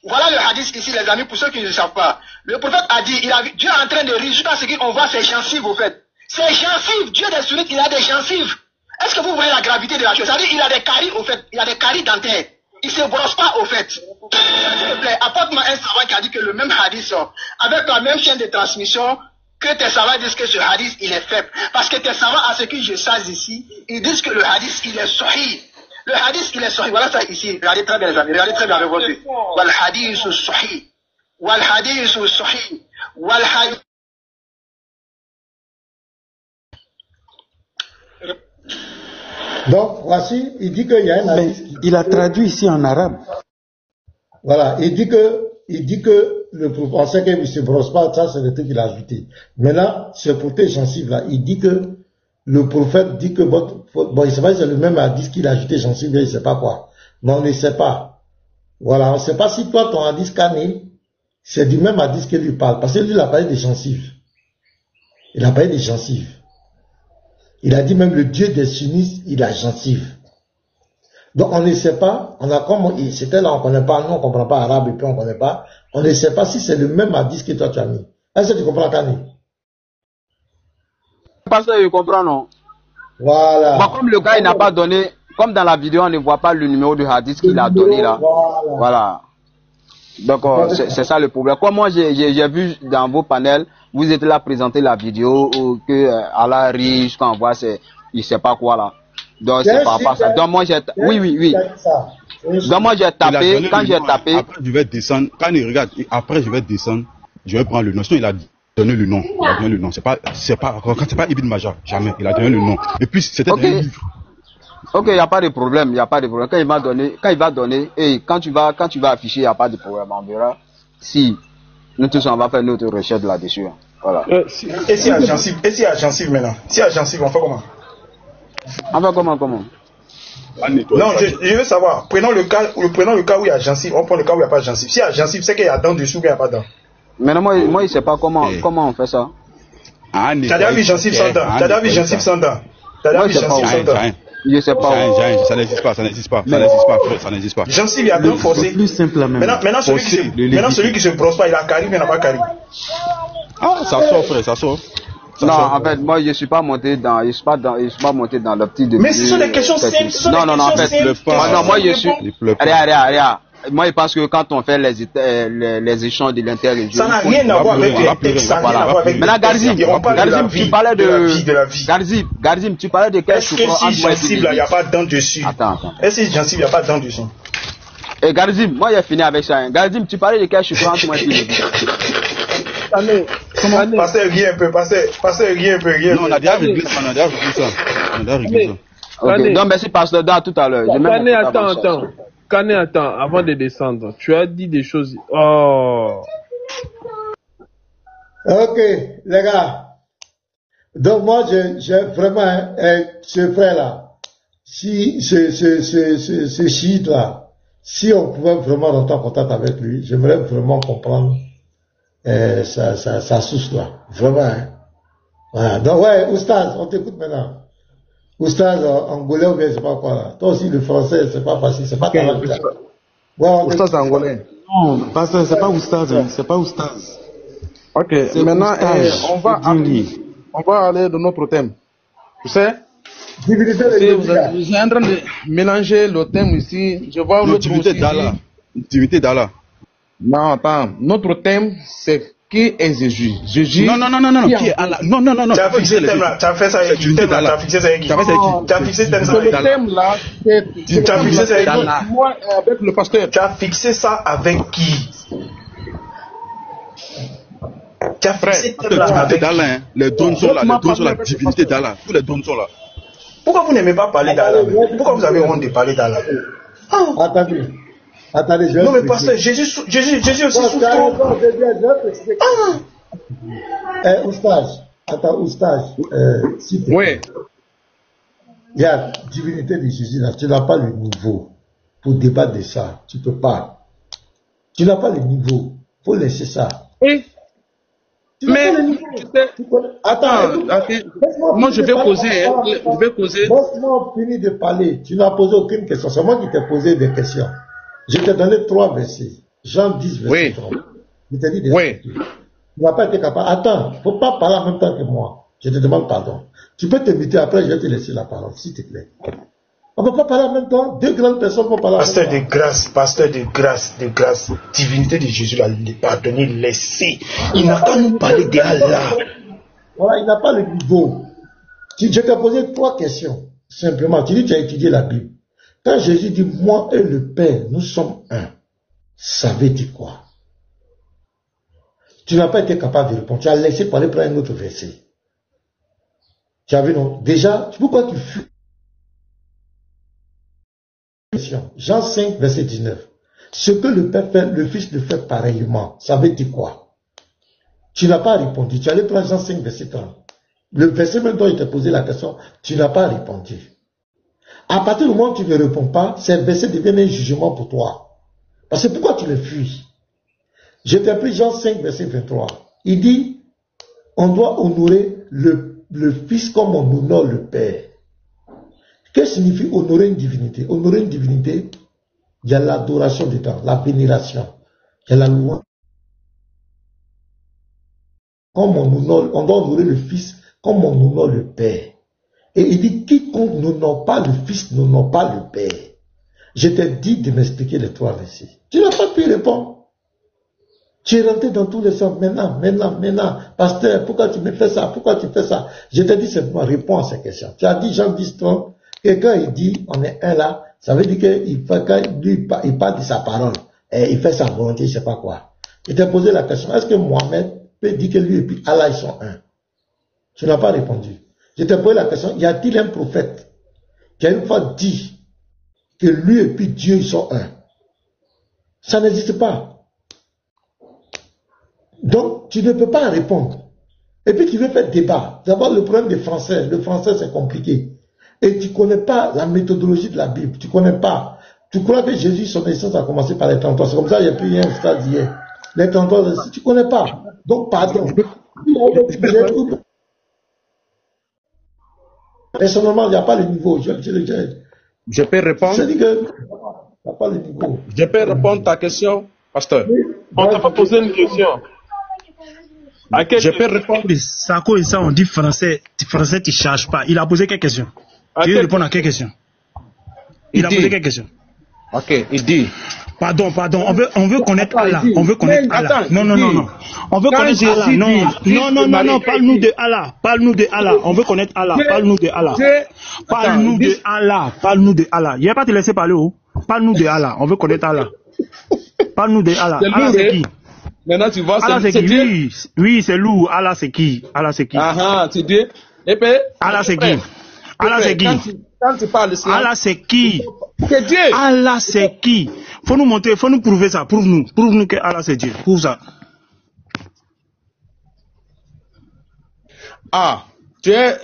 [SPEAKER 9] Voilà le hadith ici, les amis, pour ceux qui ne le savent pas. Le prophète a dit, Dieu est en train de rire jusqu'à ce qu'on voit ses gencives, au fait. Ses gencives, Dieu des sunnites, il a des gencives. Est-ce que vous voyez la gravité de la chose? C'est-à-dire il a des caries, au fait. Il a des caries dentaires. Il ne se brosse pas, au fait. S'il te plaît, apporte-moi un savant qui a dit que le même hadith, avec la même chaîne de transmission, que tes savants disent que ce hadith, il est faible. Parce que tes savants, à ce que je sache ici, ils disent que le hadith, il est sahih. Le hadith, il est sahih. Voilà ça ici. Regardez très bien, les amis. Regardez très bien avec votre yeux. Wal hadith sahih. Wal hadith sahih. Wal hadith.
[SPEAKER 2] Donc, voici, il dit qu'il y a un hadith.
[SPEAKER 10] Il a traduit ici en arabe.
[SPEAKER 2] Voilà, il dit que le prophète, qu'il ne se brosse pas, ça c'est le truc qu'il a ajouté. Maintenant, c'est pour tes gencives là, il dit que le prophète dit que bon, il ne sait pas si c'est le même hadith qu'il a ajouté gencives, il ne sait pas quoi. Mais on ne sait pas. Voilà, on ne sait pas si toi, ton hadith cané, c'est du même hadith qu'il lui parle. Parce que lui, il a parlé des gencives. Il a parlé des gencives. Il a dit même le Dieu des sunnites, il a gencives. Donc on ne sait pas, on a comme c'était là, on ne connaît pas, nous on ne comprend pas arabe et puis on ne connaît pas, on ne sait pas si c'est le même hadith que toi tu as mis. Est-ce que tu comprends, Kani?
[SPEAKER 5] Parce que je comprends, non?
[SPEAKER 2] Voilà.
[SPEAKER 5] Bon, comme le gars il n'a pas donné, comme dans la vidéo on ne voit pas le numéro de hadith qu'il a donné là. Voilà. Donc c'est ça le problème. Comme moi j'ai vu dans vos panels, vous êtes là présenter la vidéo que Allah riche quand on voit il ne sait pas quoi là. Donc c'est par rapport à ça. Donc moi j'ai oui. Donc moi j'ai tapé, quand j'ai tapé.
[SPEAKER 7] Après je vais descendre, quand il regarde, après je vais descendre, je vais prendre le nom. Sinon il a donné le nom. Il a donné le nom. C'est pas Ibn Majah, jamais. Il a donné le nom. Et puis c'était un livre.
[SPEAKER 5] Ok, il n'y a pas de problème, Quand il va donner, et quand tu vas afficher, il n'y a pas de problème, on verra. Si nous tous on va faire notre recherche là-dessus. Voilà.
[SPEAKER 4] Et si à gencive maintenant? Si à gencive, on fait comment?
[SPEAKER 5] On fait comment?
[SPEAKER 4] Non, je veux savoir. Prenons le cas où il y a gencive, on prend le cas où il n'y a pas de gencive. Si il y a gencive, c'est qu'il y a dents dessous, qu'il n'y a pas de dents.
[SPEAKER 5] Maintenant, moi, je ne sais pas comment on fait ça.
[SPEAKER 4] Tu as déjà vu gencive sans dents? Tu as déjà vu gencive sans dents? Tu as déjà vu gencive sans dents?
[SPEAKER 5] Je ne sais pas.
[SPEAKER 7] Ça n'existe pas.
[SPEAKER 4] Gencive, il y a dents forcées.
[SPEAKER 10] Plus simple
[SPEAKER 4] Maintenant, celui qui se brosse pas, il a carie, mais il n'a pas carie.
[SPEAKER 7] Ah, ça sort, frère, ça sort.
[SPEAKER 5] Non, en fait, moi, je suis pas monté dans l'optique de.
[SPEAKER 4] Mais ce sont des questions simples.
[SPEAKER 5] Non, en fait, non, moi, je suis. Regarde. Moi, je pense que quand on fait les échanges de l'interreligion.
[SPEAKER 4] Ça n'a rien à voir avec les textes.
[SPEAKER 5] Maintenant, Garzim, tu parlais de. Garzim, tu parlais de quel chocolat?
[SPEAKER 4] Est-ce que si gencive, il n'y a pas de dents dessus?
[SPEAKER 5] Attends.
[SPEAKER 4] Est-ce que gencive, il n'y a pas de dents dessus?
[SPEAKER 5] Et Garzim, moi, j'ai fini avec ça. Garzim, tu parlais de quel chocolat?
[SPEAKER 4] Pasteur, rien un peu.
[SPEAKER 7] Non, on a déjà réglé ça.
[SPEAKER 5] Ok, donc merci Pasteur Da tout à l'heure.
[SPEAKER 8] Kane, attends, avant de descendre, tu as dit des choses. Oh.
[SPEAKER 2] Ok, les gars. Donc moi, j'ai vraiment ce frère là, si ce chiite là, si on pouvait vraiment rentrer en contact avec lui, j'aimerais vraiment comprendre sa source là, vraiment. Hein. Voilà. Donc ouais, Oustaz, on t'écoute maintenant. Oustaz angolais ou bien je sais pas quoi là. Toi aussi le français c'est pas facile, c'est pas ta langue là. Ouais,
[SPEAKER 10] Oustaz angolais. Non, parce que c'est pas Oustaz, c'est pas Oustaz.
[SPEAKER 8] Ok, maintenant, on va aller de notre thème. Tu sais,
[SPEAKER 2] Divinité de
[SPEAKER 8] vous êtes en train de mélanger le thème ici. Je vois l'autre
[SPEAKER 7] Divinité d'Allah. Divinité d'Allah.
[SPEAKER 8] Non, attends. Notre thème, c'est qui est Jésus? Jésus.
[SPEAKER 7] Non. Qui est Allah? Non.
[SPEAKER 4] Tu as fixé le thème là. Tu as fait ça avec qui? Tu as fixé ça avec qui? Tu as fixé le thème ça avec
[SPEAKER 8] Le thème là,
[SPEAKER 4] tu as fixé ça avec qui?
[SPEAKER 8] Moi, avec le pasteur.
[SPEAKER 4] Tu as fixé ça avec qui? Tu as fixé le thème là avec
[SPEAKER 7] d'Allah, hein. Les dons sont là, la divinité d'Allah. Tous les dons sont là.
[SPEAKER 4] Pourquoi vous n'aimez pas parler d'Allah? Pourquoi vous avez honte de parler d'Allah?
[SPEAKER 2] Attendez, je vais
[SPEAKER 4] non mais pasteur, Jésus aussi souffre trop.
[SPEAKER 2] Oustage,
[SPEAKER 8] oui.
[SPEAKER 2] Il y a divinité de Jésus là, tu n'as pas le niveau pour débattre de ça, tu peux pas. Tu n'as pas le niveau, faut laisser ça.
[SPEAKER 8] Oui. Mais attends, moi je vais causer.
[SPEAKER 2] Laisse-moi finir de parler. Tu n'as posé aucune question. C'est moi qui t'ai posé des questions. Je t'ai donné 3 versets. Jean 10, verset 3. Je t'ai dit des trucs. Tu n'as pas été capable. Attends, il ne faut pas parler en même temps que moi. Je te demande pardon. Tu peux t'inviter après, je vais te laisser la parole, s'il te plaît. On ne peut pas parler en même temps. 2 grandes personnes vont parler en même temps.
[SPEAKER 4] Pasteur de grâce, divinité de Jésus, là, pardonnez, laissez. Il n'a pas nous parler d'Allah.
[SPEAKER 2] Voilà, il n'a pas le niveau. Je t'ai posé 3 questions. Simplement, tu dis que tu as étudié la Bible. Quand Jésus dit, moi et le Père, nous sommes un, ça veut dire quoi? Tu n'as pas été capable de répondre. Tu as laissé parler pour un autre verset. Tu as vu, non? Déjà, pourquoi tu fuis? Jean 5, verset 19. Ce que le Père fait, le Fils le fait pareillement. Ça veut dire quoi? Tu n'as pas répondu. Tu allais prendre Jean 5, verset 30. Le verset même dont il t'a posé la question, tu n'as pas répondu. À partir du moment où tu ne réponds pas, ces versets deviennent un jugement pour toi. Parce que pourquoi tu le fuis? Je t'ai pris Jean 5, verset 23. Il dit, on doit honorer le Fils comme on honore le Père. Qu'est-ce que signifie honorer une divinité? Honorer une divinité, il y a l'adoration dedans, la vénération, il y a la louange. Comme on doit honorer le Fils comme on honore le Père. Et il dit, quiconque n'honore pas le Fils n'honore pas le Père. Je t'ai dit de m'expliquer les 3 versets. Tu n'as pas pu répondre. Tu es rentré dans tous les sens. Maintenant. Pasteur, pourquoi tu me fais ça? Pourquoi tu fais ça? Je t'ai dit simplement, réponds à ces questions. Tu as dit Jean 10, 30, que quand il dit, on est un là, ça veut dire qu'il parle de sa parole. Et il fait sa volonté, je ne sais pas quoi. Je t'ai posé la question, est-ce que Mohamed peut dire que lui et puis Allah, ils sont un? Tu n'as pas répondu. Je t'ai posé la question, y a-t-il un prophète qui a une fois dit que lui et puis Dieu, ils sont un? Ça n'existe pas. Donc, tu ne peux pas répondre. Et puis, tu veux faire débat. D'abord, le problème des Français. Le français, c'est compliqué. Et tu ne connais pas la méthodologie de la Bible. Tu ne connais pas. Tu crois que Jésus, son essence a commencé par les 33. C'est comme ça, il n'y a plus rien au stade hier. Les 33, tu ne connais pas. Donc, pardon. Personnellement, il n'y a pas le niveau.
[SPEAKER 8] Je peux répondre?
[SPEAKER 2] Je dis que il n'y a pas le niveau.
[SPEAKER 8] Je peux répondre à ta question, pasteur? On t'a pas posé une question. Je peux répondre.
[SPEAKER 11] Sako et ça, on dit français. Français, tu ne cherches pas. Il a posé quelle question? Tu veux répondre à quelle question? Il a posé quelle question?
[SPEAKER 8] Ok, il dit.
[SPEAKER 11] Pardon, on veut connaître Allah. On veut connaître Allah. Non. On veut connaître Allah. Non, parle-nous de Allah. Parle-nous de Allah. On veut connaître Allah. Parle-nous de Allah. Parle-nous de Allah. Parle-nous de Allah. Il n'y a pas te laisser parler, oh. Parle-nous de Allah. On veut connaître Allah. Parle-nous de Allah. Allah, c'est qui?
[SPEAKER 8] Maintenant, tu vois,
[SPEAKER 11] Allah, c'est qui? Oui, c'est lourd. Allah, c'est qui? Allah, c'est qui?
[SPEAKER 8] Tu dis. Et puis,
[SPEAKER 11] Allah, c'est qui? Allah, c'est qui?
[SPEAKER 8] Quand tu parles de
[SPEAKER 11] Allah, c'est qui?
[SPEAKER 8] C'est Dieu.
[SPEAKER 11] Allah, c'est qui? Faut nous montrer, faut nous prouver ça. Prouve-nous que Allah, c'est Dieu. Prouve ça.
[SPEAKER 8] Tu es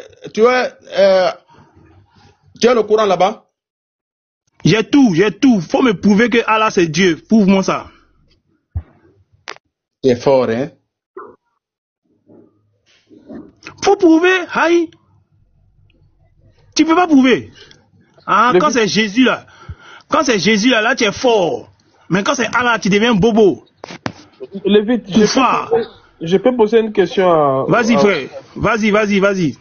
[SPEAKER 8] le Coran là-bas?
[SPEAKER 11] J'ai tout. Faut me prouver que Allah, c'est Dieu. Prouve-moi ça.
[SPEAKER 8] C'est fort, hein?
[SPEAKER 11] Faut prouver, aïe. Tu peux pas prouver. Quand c'est Jésus là. Quand c'est Jésus là, tu es fort. Mais quand c'est Allah, tu deviens bobo.
[SPEAKER 8] Je peux poser une question à...
[SPEAKER 11] Vas-y, frère. Vas-y.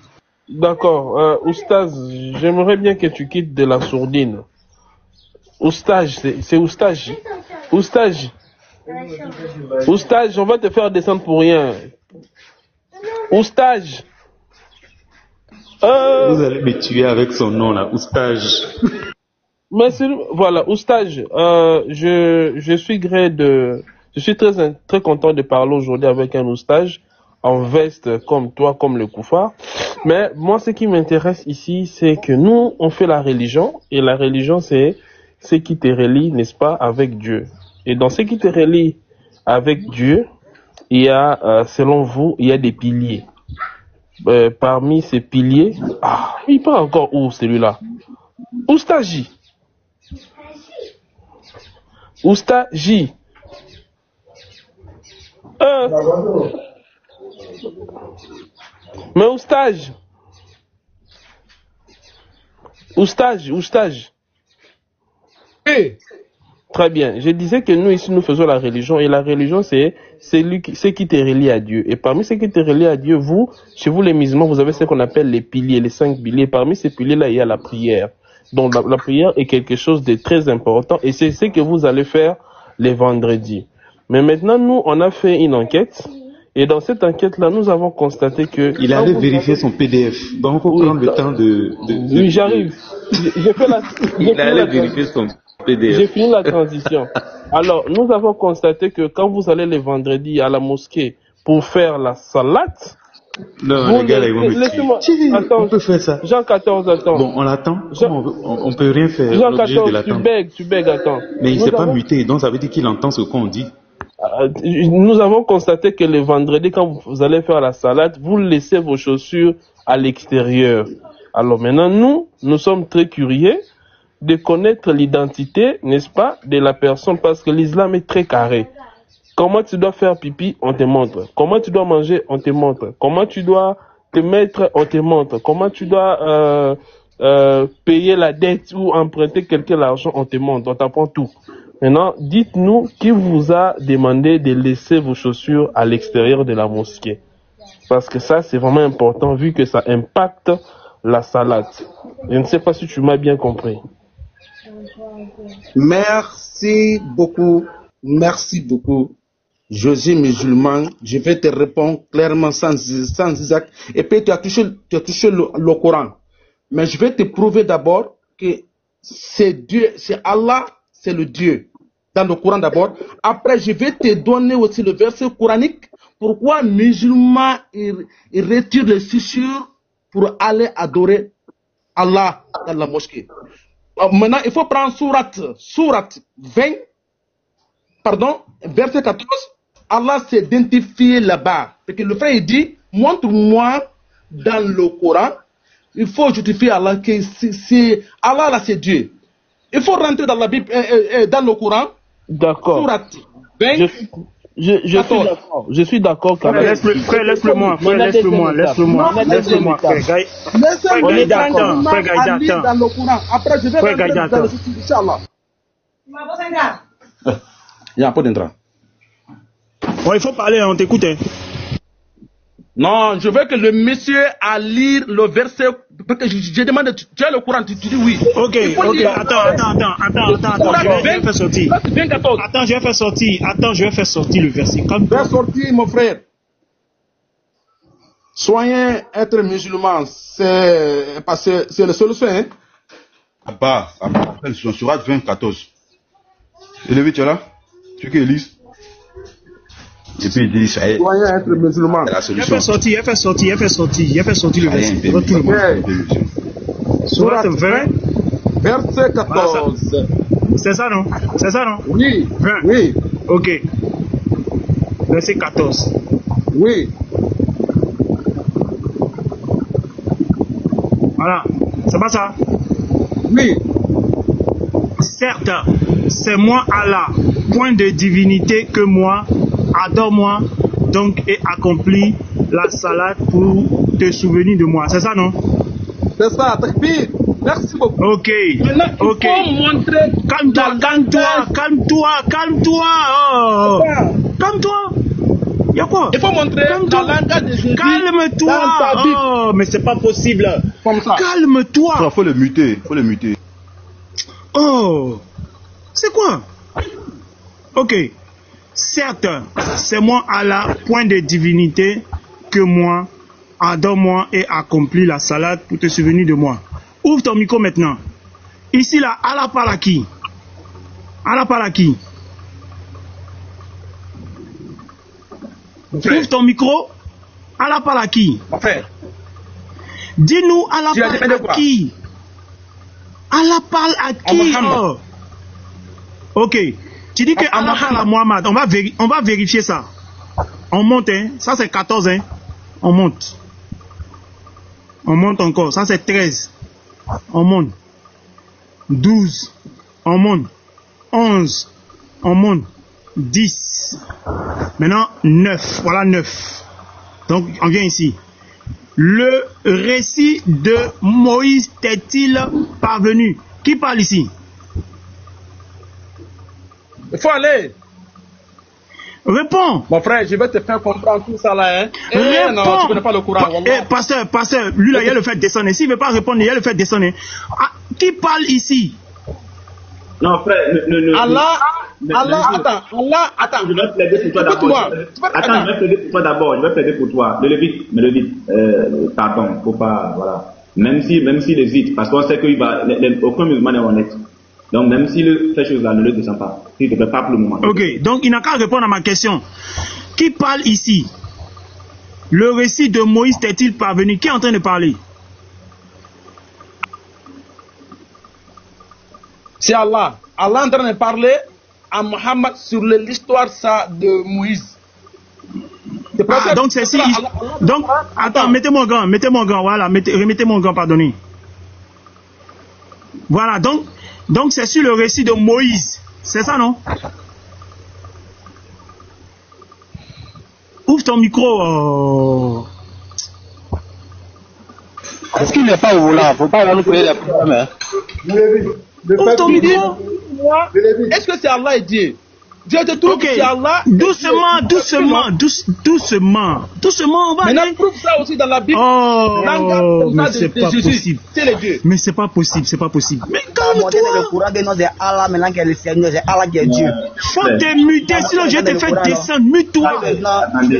[SPEAKER 8] D'accord. Oustaz, j'aimerais bien que tu quittes de la sourdine. Oustaz, c'est Oustaz. Oustaz, on va te faire descendre pour rien. Oustaz.
[SPEAKER 10] Vous allez me tuer avec son nom là, Oustaz.
[SPEAKER 8] Mais voilà, Oustaz, je suis très content de parler aujourd'hui avec un Oustaz en veste comme toi, comme le Koufar. Mais moi, ce qui m'intéresse ici, c'est que nous, on fait la religion, et la religion, c'est ce qui te relie, n'est-ce pas, avec Dieu. Et dans ce qui te relie avec Dieu, il y a, selon vous, il y a des piliers. Parmi ces piliers, il part encore où celui-là? Oustaji. Oustaji. Mais Oustage.
[SPEAKER 12] Hey.
[SPEAKER 8] Très bien. Je disais que nous ici nous faisons la religion, et la religion c'est ce qui te relie à Dieu. Et parmi ce qui te relie à Dieu, vous, chez vous les musulmans, vous avez ce qu'on appelle les piliers, les 5 piliers. Parmi ces piliers-là, il y a la prière. Donc la prière est quelque chose de très important, et c'est ce que vous allez faire les vendredis. Mais maintenant, nous, on a fait une enquête. Et dans cette enquête-là, nous avons constaté que...
[SPEAKER 10] Il allait vérifier son PDF. Donc, il faut prendre le temps de...
[SPEAKER 8] Oui, j'arrive.
[SPEAKER 10] Il allait vérifier son PDF.
[SPEAKER 8] J'ai fini la transition. Alors, nous avons constaté que quand vous allez les vendredis à la mosquée pour faire la salade...
[SPEAKER 10] Non, les gars, là, ils vont me tuer.
[SPEAKER 8] Attends,
[SPEAKER 10] on peut faire ça.
[SPEAKER 8] Jean 14, attends.
[SPEAKER 10] Bon, on l'attend. On peut rien faire.
[SPEAKER 8] Jean 14, tu bègues, attends.
[SPEAKER 10] Mais il ne s'est pas muté, donc ça veut dire qu'il entend ce qu'on dit.
[SPEAKER 8] Nous avons constaté que le vendredi, quand vous allez faire la salade, vous laissez vos chaussures à l'extérieur. Alors maintenant, nous sommes très curieux de connaître l'identité, n'est-ce pas, de la personne, parce que l'islam est très carré. Comment tu dois faire pipi, on te montre. Comment tu dois manger, on te montre. Comment tu dois te mettre, on te montre. Comment tu dois payer la dette ou emprunter quelqu'un l'argent, on te montre. On t'apprend tout. Maintenant, dites-nous qui vous a demandé de laisser vos chaussures à l'extérieur de la mosquée. Parce que ça, c'est vraiment important vu que ça impacte la salade. Je ne sais pas si tu m'as bien compris.
[SPEAKER 12] Merci beaucoup. José musulman, je vais te répondre clairement sans Isaac. Et puis tu as touché le Coran. Mais je vais te prouver d'abord que c'est Dieu, c'est Allah, c'est le Dieu. Dans le Coran d'abord. Après, je vais te donner aussi le verset coranique. Pourquoi musulmans ils retirent les chaussures pour aller adorer Allah dans la mosquée. Maintenant, il faut prendre sourate 20, verset 14. Allah s'est identifié là-bas. Parce que le frère il dit, montre-moi dans le Coran. Il faut justifier Allah que c'est Allah là, c'est Dieu. Il faut rentrer dans la Bible, dans le Coran.
[SPEAKER 8] D'accord.
[SPEAKER 12] Sourate 20.
[SPEAKER 8] Je suis d'accord.
[SPEAKER 11] Frère, laisse-le-moi.
[SPEAKER 12] Après, je vais rentrer dans le site, Inch'Allah. Il y a un peu d'entrant.
[SPEAKER 11] Il faut parler, on t'écoute.
[SPEAKER 12] Non, je veux que le monsieur a lire le verset. Parce que je demande, tu as le Coran, tu dis oui.
[SPEAKER 11] Ok, attends, je vais faire sortir. Attends, je vais faire sortir le verset.
[SPEAKER 12] Fais sortir, mon frère. Soyez être musulman, c'est le seul soin.
[SPEAKER 7] Abba, appelle sur Sourate 20, 14. Et le tu es là? Tu veux qu'il lise? Et puis il dit, ça y est.
[SPEAKER 12] Soyez être musulman.
[SPEAKER 11] Il fait sortir le verset.
[SPEAKER 12] Sourate 20, verset 14.
[SPEAKER 11] C'est ça, non?
[SPEAKER 12] Oui.
[SPEAKER 11] 20.
[SPEAKER 12] Oui.
[SPEAKER 11] Ok. Verset 14.
[SPEAKER 12] Oui.
[SPEAKER 11] Voilà. C'est pas ça?
[SPEAKER 12] Oui.
[SPEAKER 11] Certes, c'est moi Allah, point de divinité que moi, adore-moi, donc et accomplis la salade pour te souvenir de moi. C'est ça, non?
[SPEAKER 12] C'est ça, takbir. Merci beaucoup.
[SPEAKER 11] Ok.
[SPEAKER 12] Maintenant, il faut montrer.
[SPEAKER 11] Calme-toi. Oh. Calme-toi. Il y a quoi?
[SPEAKER 12] Il faut montrer la langage de Jésus.
[SPEAKER 11] Calme-toi. Oh, mais c'est pas possible.
[SPEAKER 12] Comme ça.
[SPEAKER 11] Calme-toi.
[SPEAKER 7] Il faut le muter.
[SPEAKER 11] Oh, c'est quoi? Ok. Certes, c'est moi Allah, point de divinité, que moi, adore-moi et accomplis la salade pour te souvenir de moi. Ouvre ton micro maintenant. Ici, là, Allah parle à qui? Allah parle à qui? Ouvre ton micro. Allah parle à qui?
[SPEAKER 12] Mon frère.
[SPEAKER 11] Dis-nous, Allah parle à qui? Allah parle à qui? Oh. Ok. Tu dis que Allah parle à Mohammed. On va vérifier ça. On monte, hein. Ça c'est 14, hein. On monte. On monte encore. Ça c'est 13. On monte. 12. On monte. 11. On monte. 10. Maintenant 9. Voilà 9. Donc on vient ici. Le récit de Moïse t'est-il parvenu? Qui parle ici?
[SPEAKER 12] Il faut aller.
[SPEAKER 11] Réponds.
[SPEAKER 12] Mon frère, je vais te faire comprendre tout ça là. Hein.
[SPEAKER 11] Réponds.
[SPEAKER 12] Non, tu connais pas le courant.
[SPEAKER 11] Pasteur, lui là, il y a le fait descendre. S'il ne veut pas répondre, il y a le fait descendre. Ah, qui parle ici?
[SPEAKER 1] Non, frère,
[SPEAKER 12] Allah, attends.
[SPEAKER 1] Je vais plaider pour toi d'abord. Attends, je vais plaider pour toi d'abord. Je vais plaider pour toi. Le Lévite, pardon, faut pas, voilà. Même si les vite, parce qu'on sait qu'aucun musulman n'est honnête. Donc même s'il fait chose là, ne le descend pas. S'il ne te plaît pas pour le moment.
[SPEAKER 11] Ok, donc il n'a qu'à répondre à ma question. Qui parle ici? Le récit de Moïse t'est-il parvenu? Qui est en train de parler?
[SPEAKER 12] C'est Allah. Allah est en train de parler à Mohammed sur l'histoire de Moïse.
[SPEAKER 11] Ah, donc c'est si. Donc, attends, mettez mon gant, voilà, remettez mon gant, pardonnez. Voilà, donc c'est sur le récit de Moïse. C'est ça, non? Ouvre ton micro.
[SPEAKER 3] Est-ce qu'il n'est pas où là? Faut pas nous créer des problèmes.
[SPEAKER 11] Ouvre ton micro.
[SPEAKER 12] Est-ce que c'est Allah et Dieu? Dieu te trouve que c'est Allah.
[SPEAKER 11] Doucement, on va.
[SPEAKER 12] Maintenant, prouve ça aussi dans la Bible.
[SPEAKER 11] Oh, mais c'est pas possible.
[SPEAKER 12] C'est les dieux.
[SPEAKER 11] Mais c'est pas possible. Mais calme-toi.
[SPEAKER 6] Le courant de nom de Allah, maintenant qu'il est le Seigneur, c'est Allah qui est Dieu.
[SPEAKER 11] Faut te muter, sinon je te fais descendre. Mute-toi.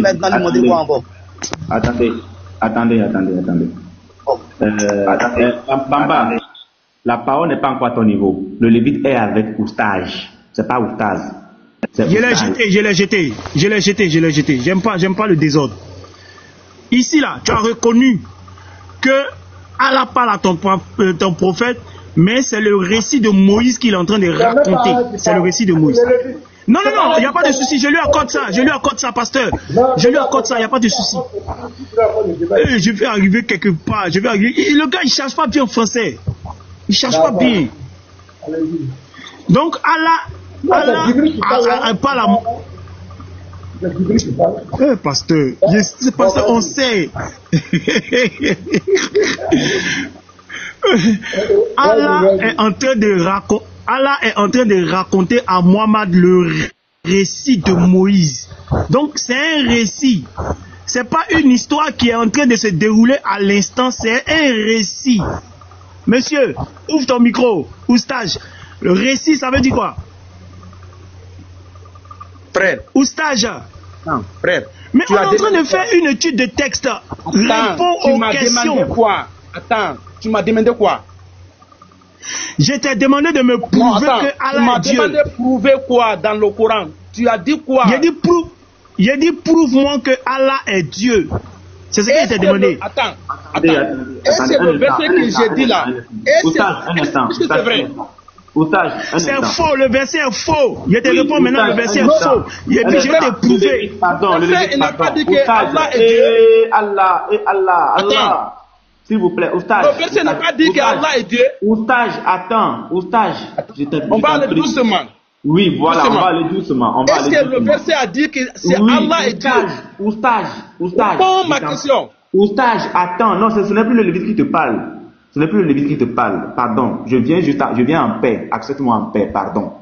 [SPEAKER 6] Maintenant, nous montrer quoi encore?
[SPEAKER 1] Attendez. Bamba, la parole n'est pas encore à ton niveau. Le Lévite est avec Oustage. C'est pas Oustaz.
[SPEAKER 11] Je l'ai jeté. J'aime pas le désordre. Ici, là, tu as reconnu que Allah parle à ton prophète, mais c'est le récit de Moïse qu'il est en train de raconter. C'est le récit de Moïse. Non, il n'y a pas de souci. Je lui accorde ça, pasteur. Je lui accorde ça, il n'y a pas de souci. Je vais arriver quelque part. Le gars, il ne cherche pas bien en français. Il ne cherche pas bien. Donc, Allah parle à... pasteur, on sait. Allah est en train de raconter à Mohammed le récit de Moïse. Donc c'est un récit. C'est pas une histoire qui est en train de se dérouler à l'instant, c'est un récit. Monsieur, ouvre ton micro, Oustage. Le récit, ça veut dire quoi?
[SPEAKER 12] Frère.
[SPEAKER 11] Oustage.
[SPEAKER 12] Non, frère.
[SPEAKER 11] Mais on est en train de faire une étude de texte. Réponds aux questions.
[SPEAKER 12] Attends, tu m'as demandé quoi?
[SPEAKER 11] Je t'ai demandé de me prouver que Allah est Dieu.
[SPEAKER 12] Tu m'as demandé de prouver quoi dans le Coran? Tu as dit quoi?
[SPEAKER 11] J'ai dit prouve-moi que Allah est Dieu. C'est ce que je t'ai demandé.
[SPEAKER 12] Attends. Est-ce que le verset que j'ai dit là, est-ce que c'est vrai?
[SPEAKER 11] C'est faux, le verset est faux. Je te réponds maintenant, le verset est faux. Et puis je vais te prouver.
[SPEAKER 1] Pardon, le verset n'a pas dit que Allah est Dieu. Allah. S'il vous plaît, Oustage.
[SPEAKER 12] Le verset n'a pas dit que Allah est Dieu.
[SPEAKER 1] Oustage, attends.
[SPEAKER 12] On va aller doucement.
[SPEAKER 1] Oui, voilà, on va aller doucement.
[SPEAKER 12] Est-ce que le verset a dit que c'est Allah et Dieu?
[SPEAKER 1] Oustage.
[SPEAKER 12] Réponds ma question.
[SPEAKER 1] Oustage, attends. Non, ce n'est plus le Lévite qui te parle. Ce n'est plus le Lévite qui te parle. Pardon. Je viens en paix. Accepte-moi en paix. Pardon.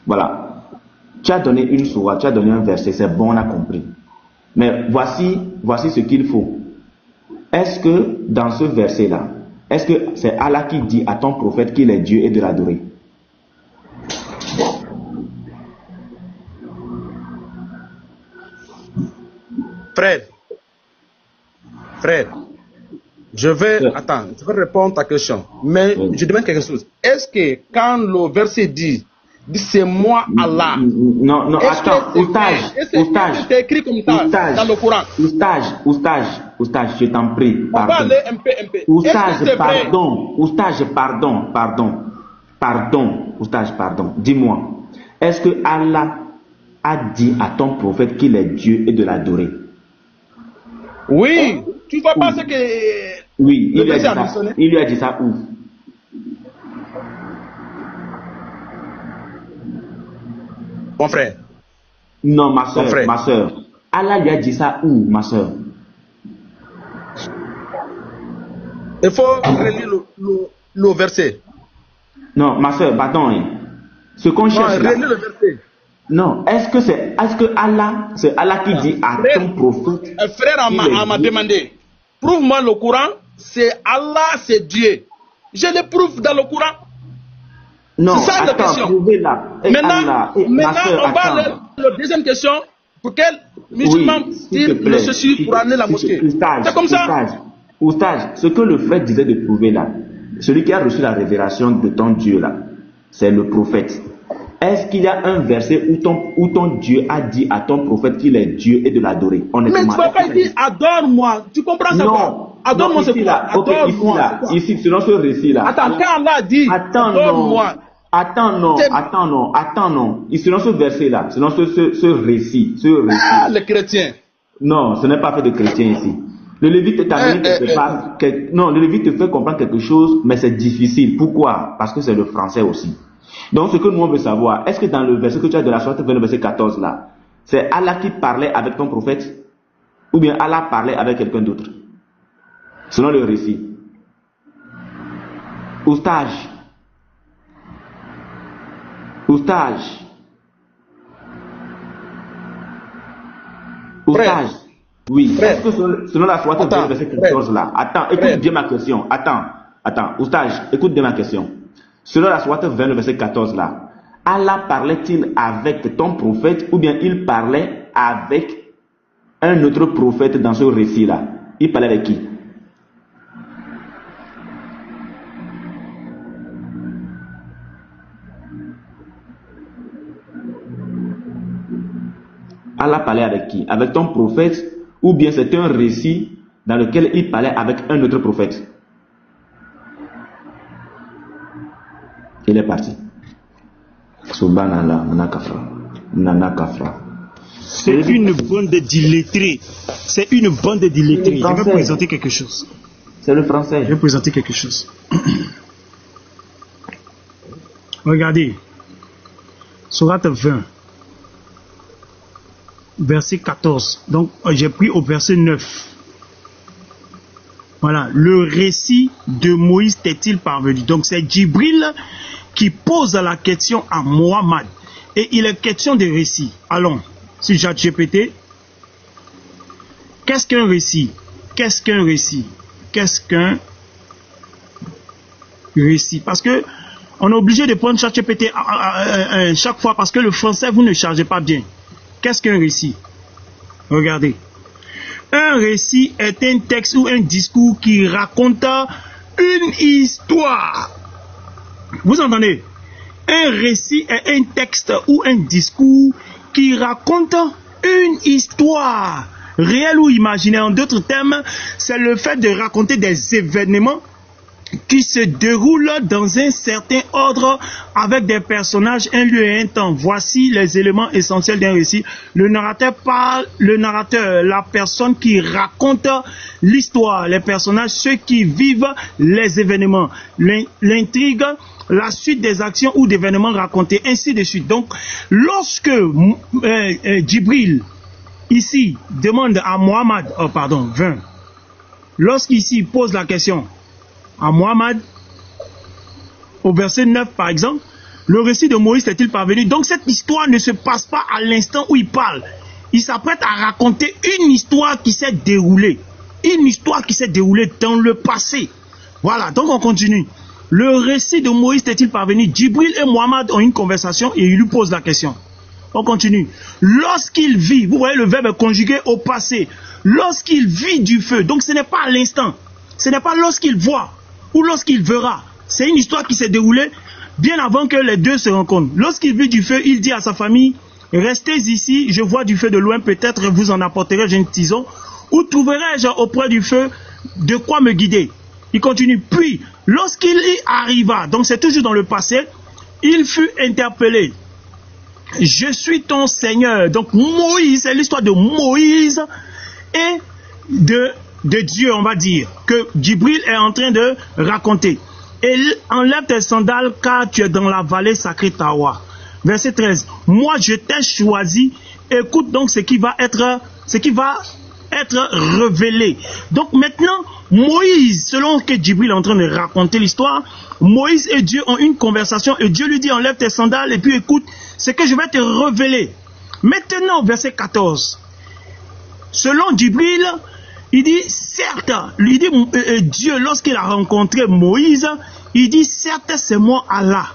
[SPEAKER 1] Voilà. Tu as donné une sourate, tu as donné un verset. C'est bon, on a compris. Mais voici ce qu'il faut. Est-ce que dans ce verset-là, est-ce que c'est Allah qui dit à ton prophète qu'il est Dieu et de l'adorer?
[SPEAKER 12] Frère, je vais répondre à ta question, mais je demande quelque chose. Est-ce que quand le verset dit c'est moi Allah,
[SPEAKER 1] non, attends,
[SPEAKER 12] c'est écrit comme ça dans le Coran?
[SPEAKER 1] Oustage, je t'en prie,
[SPEAKER 12] pardon. On va aller un peu.
[SPEAKER 1] Oustage, pardon. Dis-moi, est-ce que Allah a dit à ton prophète qu'il est Dieu et de l'adorer?
[SPEAKER 12] Oui, tu vois pas ce que...
[SPEAKER 1] Oui, il lui a dit ça où?
[SPEAKER 12] Mon frère.
[SPEAKER 1] Non, ma soeur. Allah lui a dit ça où, ma soeur?
[SPEAKER 12] Il faut relire le verset.
[SPEAKER 1] Non, ma soeur, pardon. Ce qu'on cherche là.
[SPEAKER 12] Relire le verset.
[SPEAKER 1] Non, est-ce que c'est Allah qui dit à ton prophète?
[SPEAKER 12] Un frère m'a demandé, prouve-moi le Coran, c'est Allah, c'est Dieu. Je le prouve dans le Coran.
[SPEAKER 1] Non,
[SPEAKER 12] c'est ça la question. Maintenant, on va à la deuxième question. Pour quel musulman le ceci pour aller à la mosquée? C'est comme ça.
[SPEAKER 1] Oustage, ce que le frère disait de prouver là, celui qui a reçu la révélation de ton Dieu là, c'est le prophète. Est-ce qu'il y a un verset où ton Dieu a dit à ton prophète qu'il est Dieu et de l'adorer?
[SPEAKER 12] Mais tu ne vas pas dire adore-moi. Tu comprends ça?
[SPEAKER 1] Non.
[SPEAKER 12] Adore-moi, c'est quoi?
[SPEAKER 1] Adore-moi. Ici, selon ce récit-là.
[SPEAKER 12] Attends, quand Allah a dit adore-moi.
[SPEAKER 1] Attends, non. Selon ce verset-là, selon ce récit.
[SPEAKER 12] Ah, les chrétiens.
[SPEAKER 1] Non, ce n'est pas fait de chrétiens ici. Le Lévite t'amène quelque part. Non, le Lévite te fait comprendre quelque chose, mais c'est difficile. Pourquoi? Parce que c'est le français aussi. Donc, ce que nous on veut savoir, est-ce que dans le verset que tu as de la sourate, le verset 14 là, c'est Allah qui parlait avec ton prophète, ou bien Allah parlait avec quelqu'un d'autre? Selon le récit. Oustage. Oui. Est-ce que selon la sourate, le verset 14 là, attends, écoute bien ma question. Attends, Oustage, écoute bien ma question. Selon la sourate 20, le verset 14 là, Allah parlait-il avec ton prophète ou bien il parlait avec un autre prophète dans ce récit là? Il parlait avec qui? Allah parlait avec qui? Avec ton prophète ou bien c'était un récit dans lequel il parlait avec un autre prophète? Il est parti. Subhanallah, Nana Kafra.
[SPEAKER 11] C'est une bande d'illettrés. Je vais présenter quelque chose.
[SPEAKER 1] C'est le français.
[SPEAKER 11] Je vais présenter quelque chose. Regardez. Sourate 20. Verset 14. Donc, j'ai pris au verset 9. Voilà. Le récit de Moïse t'est-il parvenu? Donc, c'est Djibril qui pose la question à Mohammed. Et il est question de récit. Allons, si ChatGPT, qu'est-ce qu'un récit? Qu'est-ce qu'un récit? Qu'est-ce qu'un récit? Parce que on est obligé de prendre ChatGPT chaque fois parce que le français, vous ne chargez pas bien. Qu'est-ce qu'un récit? Regardez. Un récit est un texte ou un discours qui raconte une histoire. Vous entendez? Un récit est un texte ou un discours qui raconte une histoire, réelle ou imaginaire. En d'autres termes, c'est le fait de raconter des événements qui se déroulent dans un certain ordre avec des personnages, un lieu et un temps. Voici les éléments essentiels d'un récit. Le narrateur parle, la personne qui raconte l'histoire, les personnages, ceux qui vivent les événements, l'intrigue, la suite des actions ou d'événements racontés, ainsi de suite. Donc, lorsque Djibril, ici, demande à Mohammed, lorsqu'ici pose la question à Mohammed, au verset 9 par exemple, le récit de Moïse est-il parvenu? Donc cette histoire ne se passe pas à l'instant où il parle. il s'apprête à raconter une histoire qui s'est déroulée. Une histoire qui s'est déroulée dans le passé. Voilà, donc on continue. Le récit de Moïse est-il parvenu? Djibril et Mohammed ont une conversation et il lui pose la question. On continue. Lorsqu'il vit, vous voyez le verbe est conjugué au passé. Lorsqu'il vit du feu, donc ce n'est pas à l'instant. Ce n'est pas lorsqu'il voit ou lorsqu'il verra. C'est une histoire qui s'est déroulée bien avant que les deux se rencontrent. Lorsqu'il vit du feu, il dit à sa famille, restez ici, je vois du feu de loin, peut-être vous en apporterai une tison. Où trouverai-je auprès du feu de quoi me guider? Il continue. Puis, lorsqu'il y arriva, donc c'est toujours dans le passé, il fut interpellé. Je suis ton Seigneur. Donc Moïse, c'est l'histoire de Moïse et de Dieu, on va dire, que Djibril est en train de raconter. Et enlève tes sandales car tu es dans la vallée sacrée Tawa. Verset 13. Moi je t'ai choisi. Écoute donc ce qui va être révélé. Donc maintenant, Moïse, selon que Djibril est en train de raconter l'histoire, Moïse et Dieu ont une conversation et Dieu lui dit enlève tes sandales et puis écoute ce que je vais te révéler. Maintenant, verset 14. Selon Djibril, il dit certes, lui dit Dieu lorsqu'il a rencontré Moïse, il dit certes c'est moi Allah.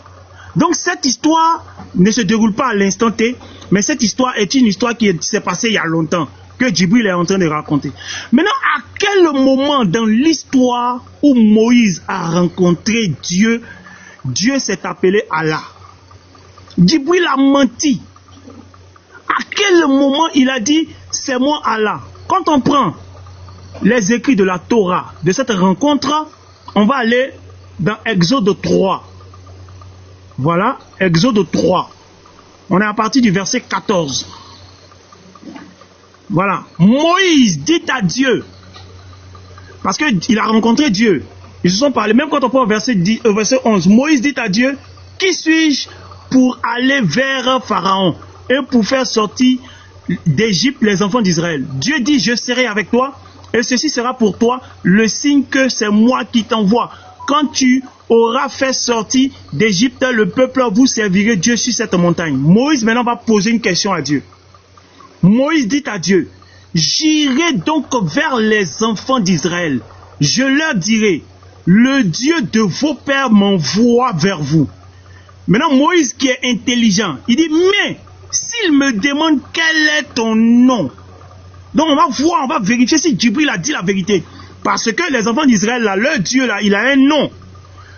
[SPEAKER 11] Donc cette histoire ne se déroule pas à l'instant T, mais cette histoire est une histoire qui s'est passée il y a longtemps, que Djibril est en train de raconter. Maintenant, à quel moment dans l'histoire où Moïse a rencontré Dieu, Dieu s'est appelé Allah? Djibril a menti. À quel moment il a dit c'est moi Allah? Quand on prend les écrits de la Torah de cette rencontre, on va aller dans Exode 3. Voilà, Exode 3. On est à partir du verset 14. Voilà. Moïse dit à Dieu, parce qu'il a rencontré Dieu. Ils se sont parlé, même quand on prend au verset 11, Moïse dit à Dieu, qui suis-je pour aller vers Pharaon et pour faire sortir d'Égypte les enfants d'Israël? Dieu dit, je serai avec toi et ceci sera pour toi le signe que c'est moi qui t'envoie. Quand tu auras fait sortir d'Égypte le peuple, vous servirez Dieu sur cette montagne. Moïse maintenant va poser une question à Dieu. Moïse dit à Dieu, j'irai donc vers les enfants d'Israël. Je leur dirai, le Dieu de vos pères m'envoie vers vous. Maintenant, Moïse qui est intelligent, il dit, mais s'il me demande quel est ton nom, donc on va voir, on va vérifier si Djibril a dit la vérité. Parce que les enfants d'Israël, là, leur Dieu, là, il a un nom.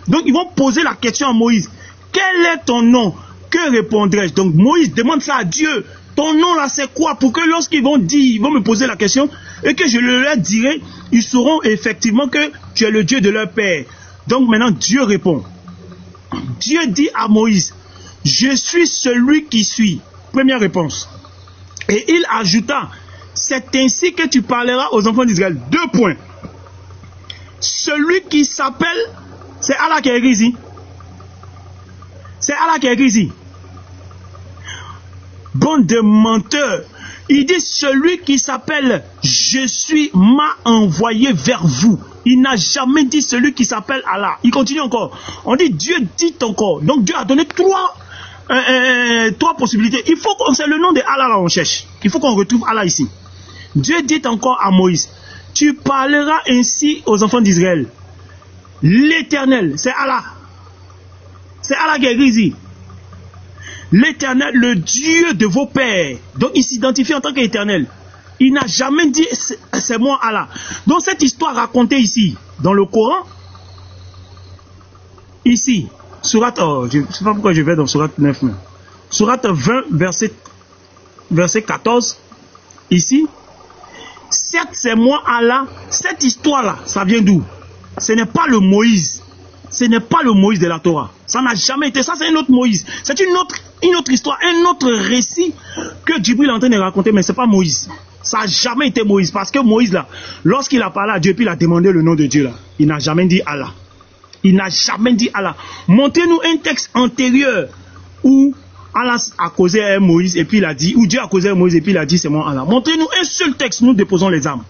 [SPEAKER 11] Donc ils vont poser la question à Moïse, quel est ton nom? Que répondrai-je? Donc Moïse demande ça à Dieu. Ton nom là c'est quoi? Pour que lorsqu'ils vont dire, ils vont me poser la question et que je leur dirai, ils sauront effectivement que tu es le Dieu de leur père. Donc maintenant Dieu répond. Dieu dit à Moïse, je suis celui qui suis. Première réponse. Et il ajouta, c'est ainsi que tu parleras aux enfants d'Israël. 2 points. Celui qui s'appelle, c'est Allah qui est écrit ici. C'est Allah qui est écrit ici. Bande de menteurs. Il dit celui qui s'appelle je suis m'a envoyé vers vous. Il n'a jamais dit celui qui s'appelle Allah. Il continue encore. On dit Dieu dit encore. Donc Dieu a donné trois possibilités. Il faut qu'on sait le nom de Allah là on cherche. Il faut qu'on retrouve Allah ici. Dieu dit encore à Moïse, tu parleras ainsi aux enfants d'Israël. L'Éternel, c'est Allah. C'est Allah qui est écrit ici. L'Éternel, le Dieu de vos pères. Donc il s'identifie en tant qu'Éternel. Il n'a jamais dit c'est moi Allah. Donc cette histoire racontée ici, dans le Coran, ici, Sourate, je ne sais pas pourquoi je vais dans Sourate 9, mais Sourate 20, verset 14, ici, certes c'est moi Allah, cette histoire-là, ça vient d'où? Ce n'est pas le Moïse. Ce n'est pas le Moïse de la Torah. Ça n'a jamais été. Ça, c'est un autre Moïse. C'est une autre histoire, un autre récit que Djibril est en train de raconter, mais ce n'est pas Moïse. Ça n'a jamais été Moïse. Parce que Moïse, là, lorsqu'il a parlé à Dieu, puis il a demandé le nom de Dieu, là, il n'a jamais dit Allah. Il n'a jamais dit Allah. Montrez-nous un texte antérieur où Allah a causé à Moïse et puis il a dit, ou Dieu a causé à Moïse et puis il a dit c'est moi Allah. Montrez-nous un seul texte, nous déposons les armes.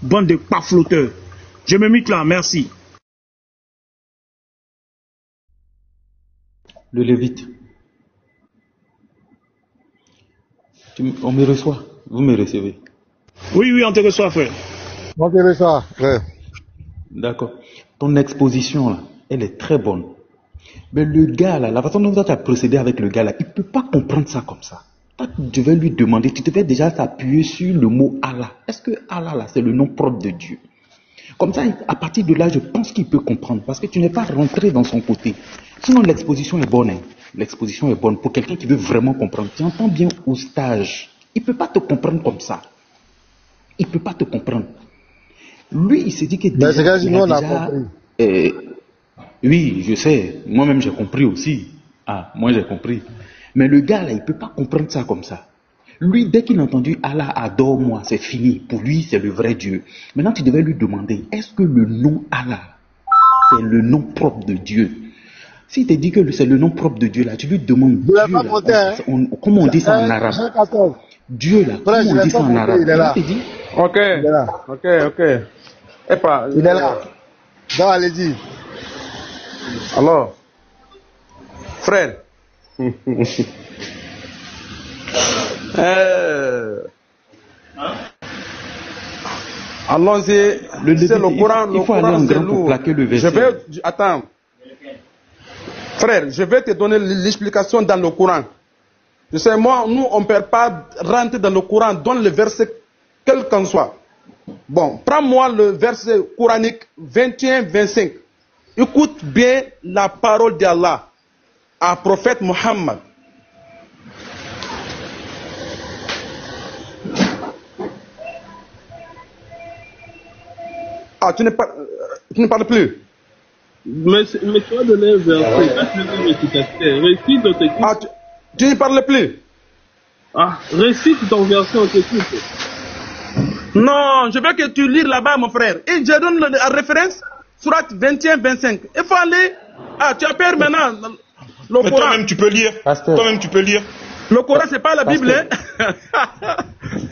[SPEAKER 11] Bande de pas flotteurs. Je me mute là, merci.
[SPEAKER 10] Le Lévite. On me reçoit. vous me recevez?
[SPEAKER 11] Oui, oui, on te reçoit, frère.
[SPEAKER 2] On te reçoit, frère.
[SPEAKER 10] D'accord. Ton exposition, là, elle est très bonne. Mais le gars, là, la façon dont tu as procédé avec le gars, là, il ne peut pas comprendre ça comme ça. Toi, tu devais lui demander, tu devais déjà t'appuyer sur le mot Allah. Est-ce que Allah, là, c'est le nom propre de Dieu? Comme ça, à partir de là, je pense qu'il peut comprendre. Parce que tu n'es pas rentré dans son côté. Sinon, l'exposition est bonne. Hein. L'exposition est bonne pour quelqu'un qui veut vraiment comprendre. Tu entends bien au stage. Il ne peut pas te comprendre comme ça. Il ne peut pas te comprendre. Lui, il s'est dit que déjà, oui, je sais. Moi-même, j'ai compris aussi. Ah, moi, j'ai compris. Mais le gars, là, il ne peut pas comprendre ça comme ça. Lui, dès qu'il a entendu Allah adore-moi, c'est fini. Pour lui, c'est le vrai Dieu. Maintenant, tu devais lui demander, est-ce que le nom Allah, c'est le nom propre de Dieu? S'il te dit que c'est le nom propre de Dieu, là, tu lui demandes Dieu, là, comment on dit ça en arabe? Dieu, là, comment on dit ça en arabe?
[SPEAKER 2] Il est là.
[SPEAKER 12] Ok, ok. Et pas.
[SPEAKER 2] Il est là. Non, allez-y.
[SPEAKER 12] Alors, frère. Allons-y. C'est le Coran.
[SPEAKER 10] Il faut aller en grand pour plaquer le verset.
[SPEAKER 12] Attends. Frère, je vais te donner l'explication dans le Coran. Tu sais, moi, nous, on ne peut pas rentrer dans le Coran, donne le verset, quel qu'en soit. Bon, prends-moi le verset coranique 21-25. Écoute bien la parole d'Allah à prophète Mohammed. Ah, tu ne parles plus.
[SPEAKER 8] Mais tu vas donner un verset. Récite ton texte.
[SPEAKER 12] Ah, tu ne parles plus.
[SPEAKER 8] Ah, récite ton verset, on t'écoute.
[SPEAKER 12] Non, je veux que tu lises là-bas, mon frère. Et je donne la référence, surat 21-25. Il faut aller. Ah, tu as peur maintenant. Le
[SPEAKER 11] mais
[SPEAKER 12] Coran.
[SPEAKER 11] toi-même, tu peux lire. Toi-même, tu peux lire.
[SPEAKER 12] Le Coran, c'est pas la Bible. Hein?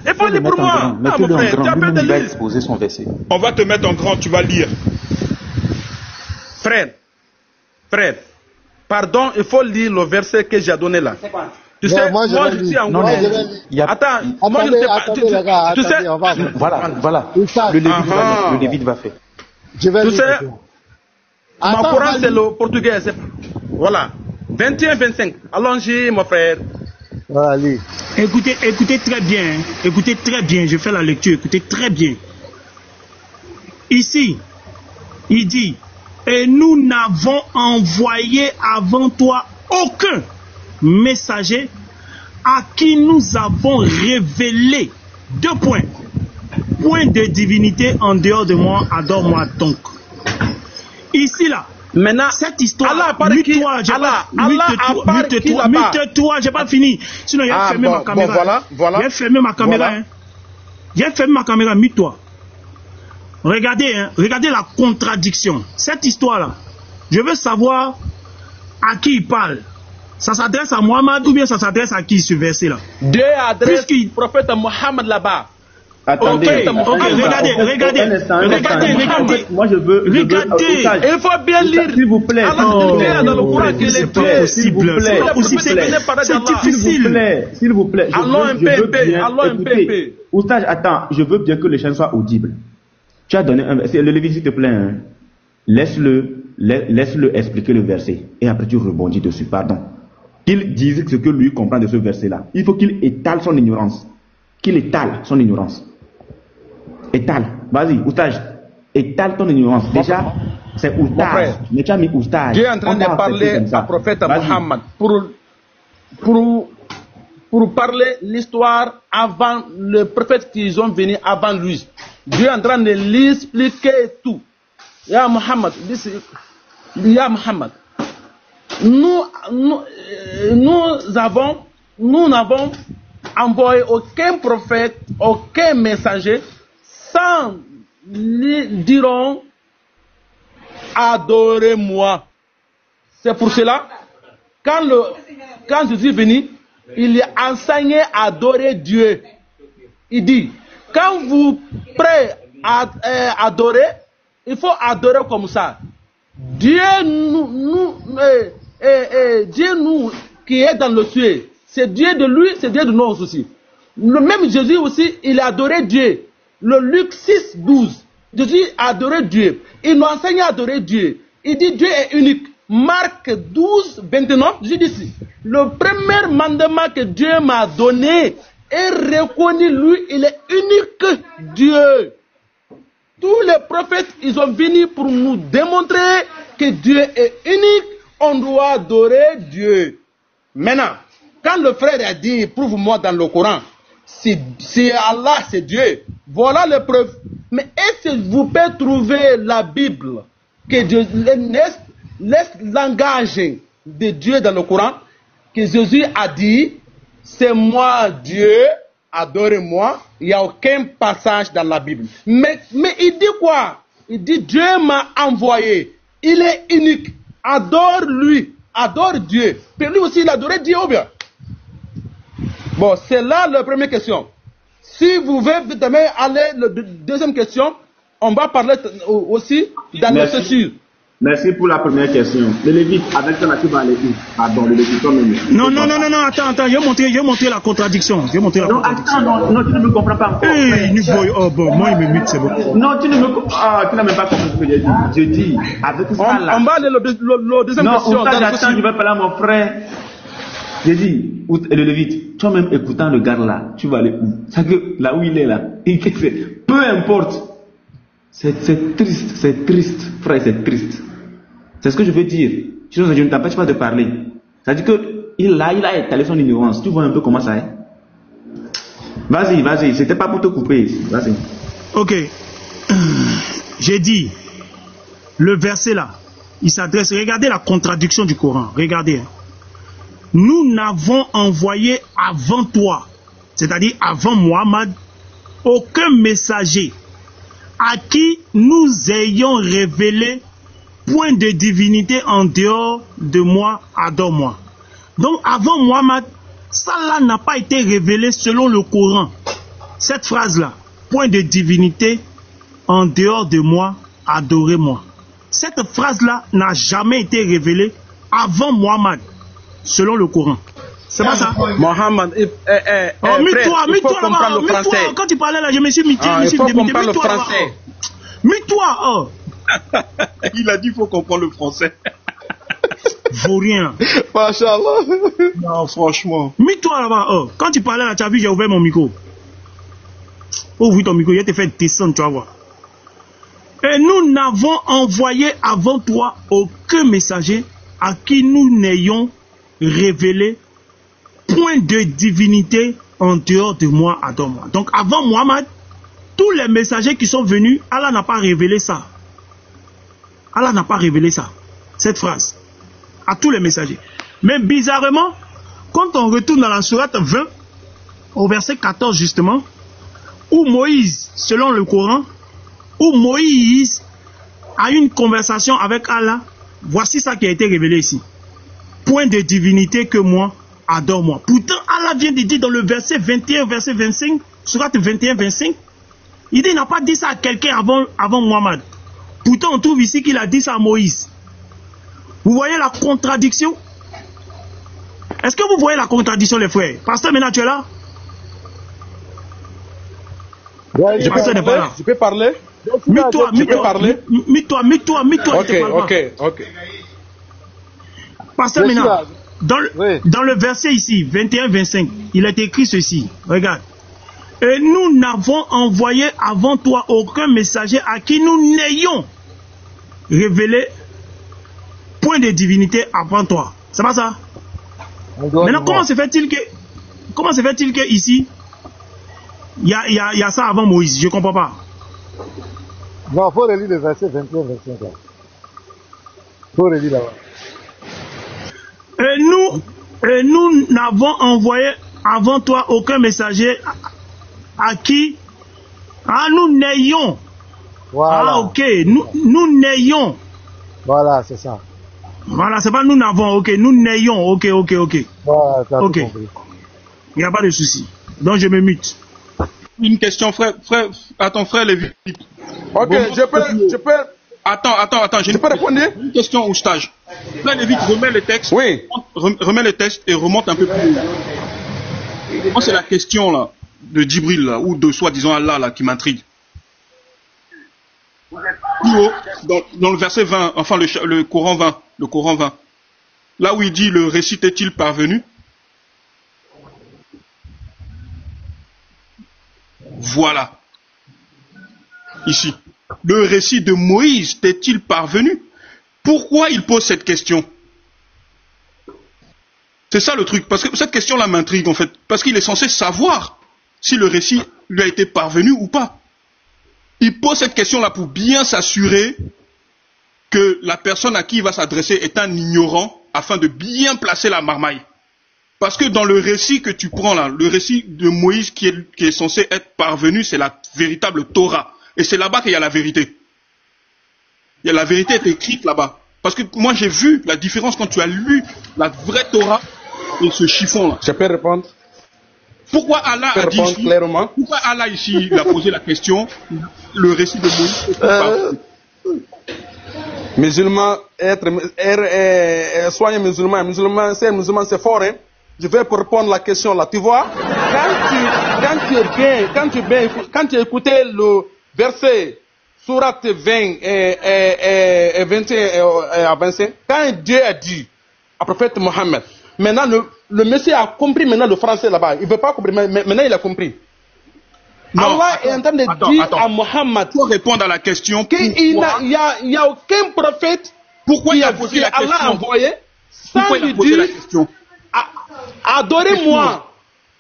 [SPEAKER 12] Il faut lire pour moi. Ah, mon frère, tu as peur de lire.
[SPEAKER 10] Exposer son verset.
[SPEAKER 11] On va te mettre en grand, tu vas lire.
[SPEAKER 12] Frère, pardon, il faut lire le verset que j'ai donné là. Tu sais, moi je suis en
[SPEAKER 10] non,
[SPEAKER 12] attends,
[SPEAKER 2] moi je sais pas. Tu sais,
[SPEAKER 10] voilà. Le Lévite va faire.
[SPEAKER 12] Tu sais, mon Coran c'est le portugais. Voilà. 21-25. Allons-y, mon frère.
[SPEAKER 2] Allez.
[SPEAKER 11] Écoutez très bien. Hein. Écoutez très bien. Je fais la lecture. Écoutez très bien. Ici, il dit, et nous n'avons envoyé avant toi aucun messager à qui nous avons révélé 2 points. Point de divinité en dehors de moi, adore-moi donc. Ici là, maintenant, cette histoire, mute-toi, j'ai pas fini. Sinon, il a fermé ma caméra.
[SPEAKER 12] Voilà.
[SPEAKER 11] Il a fermé ma caméra. Hein. Il a fermé ma caméra, mute-toi. Regardez, hein, regardez la contradiction. Cette histoire-là, je veux savoir à qui il parle. Ça s'adresse à Mohammed ou bien ça s'adresse à qui ce verset-là?
[SPEAKER 12] Dieu adresse le prophète Mohammed là-bas.
[SPEAKER 1] Attendez,
[SPEAKER 11] regardez.
[SPEAKER 1] Moi je veux.
[SPEAKER 11] Regardez.
[SPEAKER 12] Il faut bien lire.
[SPEAKER 1] S'il vous plaît.
[SPEAKER 12] Dans le Coran qu'il est fait.
[SPEAKER 11] C'est pas possible. C'est difficile.
[SPEAKER 1] S'il vous plaît.
[SPEAKER 12] Allons un peu.
[SPEAKER 1] Oustage, attends, je veux bien que les chaînes soient audibles. Tu as donné un verset. Le Lévite, s'il te plaît. Hein. Laisse-le expliquer le verset. Et après tu rebondis dessus. Pardon. Qu'il dise ce que lui comprend de ce verset-là. Il faut qu'il étale son ignorance. Étale. Vas-y, Oustage. Étale ton ignorance. Déjà, c'est Oustage. Mais tu as mis Oustage.
[SPEAKER 12] Dieu est en train de parler à prophète Mohammed pour parler l'histoire avant le prophète qu'ils ont venu avant lui. Dieu est en train de l'expliquer tout. Ya Mohammed, nous n'avons envoyé aucun prophète, aucun messager sans lui diront adorez-moi. C'est pour cela quand Jésus est venu, il a enseigné à adorer Dieu. Il dit quand vous prêtez à adorer, il faut adorer comme ça. Dieu nous qui est dans le ciel, c'est Dieu de lui, c'est Dieu de nous aussi. Même Jésus aussi, il a adoré Dieu. Le Luc 6, 12. Jésus a adoré Dieu. Il nous enseigne à adorer Dieu. Il dit Dieu est unique. Marc 12, 29, je dis ici. Le premier mandement que Dieu m'a donné est reconnu, lui, il est unique Dieu. Tous les prophètes, ils ont venu pour nous démontrer que Dieu est unique. On doit adorer Dieu. Maintenant, quand le frère a dit, prouve-moi dans le Coran, c'est Allah, c'est Dieu. Voilà les preuves. Mais est-ce que vous pouvez trouver la Bible que Dieu laisse langage de Dieu dans le Coran, que Jésus a dit, c'est moi Dieu, adorez-moi. Il n'y a aucun passage dans la Bible. Mais il dit quoi? Il dit Dieu m'a envoyé. Il est unique. Adore lui. Adore Dieu. Puis lui aussi il adorait Dieu ou bien? Bon, c'est là la première question. Si vous voulez demain aller à la deuxième question, on va parler aussi dans le censure.
[SPEAKER 1] Merci pour la première question. Le Lévite, avec ton tu vas aller où? Pardon, le Lévite toi-même.
[SPEAKER 11] Non, attends, je vais montrer la contradiction.
[SPEAKER 1] Non, attends, non, tu ne me comprends pas encore.
[SPEAKER 11] Bon, moi, il me mute, c'est bon.
[SPEAKER 1] Non, tu ne me comprends pas. Tu n'as même pas compris ce que j'ai dit. Je dis, avec ça là.
[SPEAKER 12] On va aller à la deuxième question.
[SPEAKER 1] Non, j'attends, je vais parler à mon frère. J'ai dit, le Lévite, toi-même écoutant le gars là, tu vas aller où? C'est que là où il est là, peu importe. C'est triste, frère, c'est triste. C'est ce que je veux dire. Je ne t'empêche pas de parler. C'est-à-dire qu'il a étalé son ignorance. Tu vois un peu comment ça est. Vas-y, c'était pas pour te couper. Vas-y.
[SPEAKER 11] Ok. J'ai dit, le verset là, il s'adresse, regardez la contradiction du Coran, regardez. Nous n'avons envoyé avant toi, c'est-à-dire avant Mohammed, aucun messager à qui nous ayons révélé point de divinité en dehors de moi, adore-moi. Donc avant Mohammed, ça là n'a pas été révélé selon le Coran. Cette phrase-là, point de divinité en dehors de moi, adorez-moi. Cette phrase-là n'a jamais été révélée avant Mohammed, selon le Coran. C'est pas ça?
[SPEAKER 12] Mohammed,
[SPEAKER 11] mets-toi là-bas, quand tu parlais là, je me suis mis.
[SPEAKER 12] Il faut comprendre le français.
[SPEAKER 11] Mets-toi,
[SPEAKER 7] Il a dit qu'il faut comprendre le français.
[SPEAKER 11] Vaut rien.
[SPEAKER 12] Machallah.
[SPEAKER 7] Non, franchement.
[SPEAKER 11] Mets-toi là-bas, quand tu parlais là, tu as vu, j'ai ouvert mon micro. Ouvre ton micro, je vais te faire descendre, tu vas voir. Et nous n'avons envoyé avant toi aucun messager à qui nous n'ayons révélé point de divinité en dehors de moi, adore-moi. Donc avant Mohammed, tous les messagers qui sont venus, Allah n'a pas révélé ça. Allah n'a pas révélé ça, cette phrase, à tous les messagers. Mais bizarrement, quand on retourne dans la sourate 20, au verset 14 justement, où Moïse, selon le Coran, où Moïse a une conversation avec Allah, voici ça qui a été révélé ici. Point de divinité que moi, adore-moi. Pourtant, Allah vient de dire dans le verset 21, verset 25, sourate 21, 25, il dit, il n'a pas dit ça à quelqu'un avant Mohammed. Pourtant, on trouve ici qu'il a dit ça à Moïse. Vous voyez la contradiction? Est-ce que vous voyez la contradiction, les frères? Pasteur, maintenant tu es là?
[SPEAKER 12] Ouais, je peux parler?
[SPEAKER 11] Mets-toi.
[SPEAKER 12] Ok.
[SPEAKER 11] Pasteur, maintenant, dans le verset ici, 21-25, il est écrit ceci. Regarde. Et nous n'avons envoyé avant toi aucun messager à qui nous n'ayons révélé point de divinité avant toi. C'est pas ça? Maintenant, comment se fait-il que ici, il y a ça avant Moïse? Je ne comprends pas.
[SPEAKER 13] Non, il faut relire le verset 21-25. Il faut relire là-bas.
[SPEAKER 11] Et nous n'avons envoyé avant toi aucun messager à qui nous n'ayons.
[SPEAKER 13] Voilà.
[SPEAKER 11] Ah, ok. Nous n'ayons.
[SPEAKER 13] Voilà, c'est ça.
[SPEAKER 11] Voilà, c'est pas nous n'avons, ok. Nous n'ayons, ok.
[SPEAKER 13] Voilà, t'as
[SPEAKER 11] ok.
[SPEAKER 13] tout compris.
[SPEAKER 11] Il n'y a pas de souci. Donc je me mute.
[SPEAKER 7] Une question, frère, à ton frère Lévi.
[SPEAKER 12] Ok, bon, je peux.
[SPEAKER 7] Attends, j'ai une question au stage. Frère Lévi, remets le texte.
[SPEAKER 12] Oui.
[SPEAKER 7] Remets le texte et remonte un peu plus. Moi, c'est la question là.
[SPEAKER 14] Djibril, là, ou de soi-disant Allah, là, qui m'intrigue. Plus haut, dans le verset 20, enfin le Coran 20, là où il dit le récit est-il parvenu? Voilà. Ici. Le récit de Moïse t'est-il parvenu? Pourquoi il pose cette question? C'est ça le truc. Parce que cette question-là m'intrigue en fait. Parce qu'il est censé savoir si le récit lui a été parvenu ou pas. Il pose cette question-là pour bien s'assurer que la personne à qui il va s'adresser est un ignorant afin de bien placer la marmaille. Parce que dans le récit que tu prends là, le récit de Moïse qui est censé être parvenu, c'est la véritable Torah. Et c'est là-bas qu'il y a la vérité. La vérité est écrite là-bas. Parce que moi j'ai vu la différence quand tu as lu la vraie Torah et ce chiffon-là.
[SPEAKER 12] Je peux répondre?
[SPEAKER 14] Pourquoi Allah a dit ici, clairement. Pourquoi Allah ici il a posé la question, le récit de Moïse
[SPEAKER 12] musulman, soigner musulman, c'est fort, hein. Je vais pour répondre à la question là. Tu vois, quand tu écoutais le verset Surat 20 et 21 à 25, quand Dieu a dit à prophète Mohammed, maintenant le monsieur a compris maintenant le français là-bas. Il ne veut pas comprendre, mais maintenant il a compris.
[SPEAKER 14] Non,
[SPEAKER 12] Allah est en train de dire à Mohammed
[SPEAKER 14] pour répondre à la question
[SPEAKER 12] qu'il n'y a aucun prophète
[SPEAKER 14] pourquoi il a posé la question.
[SPEAKER 12] Allah a envoyé sans lui dire adorez-moi.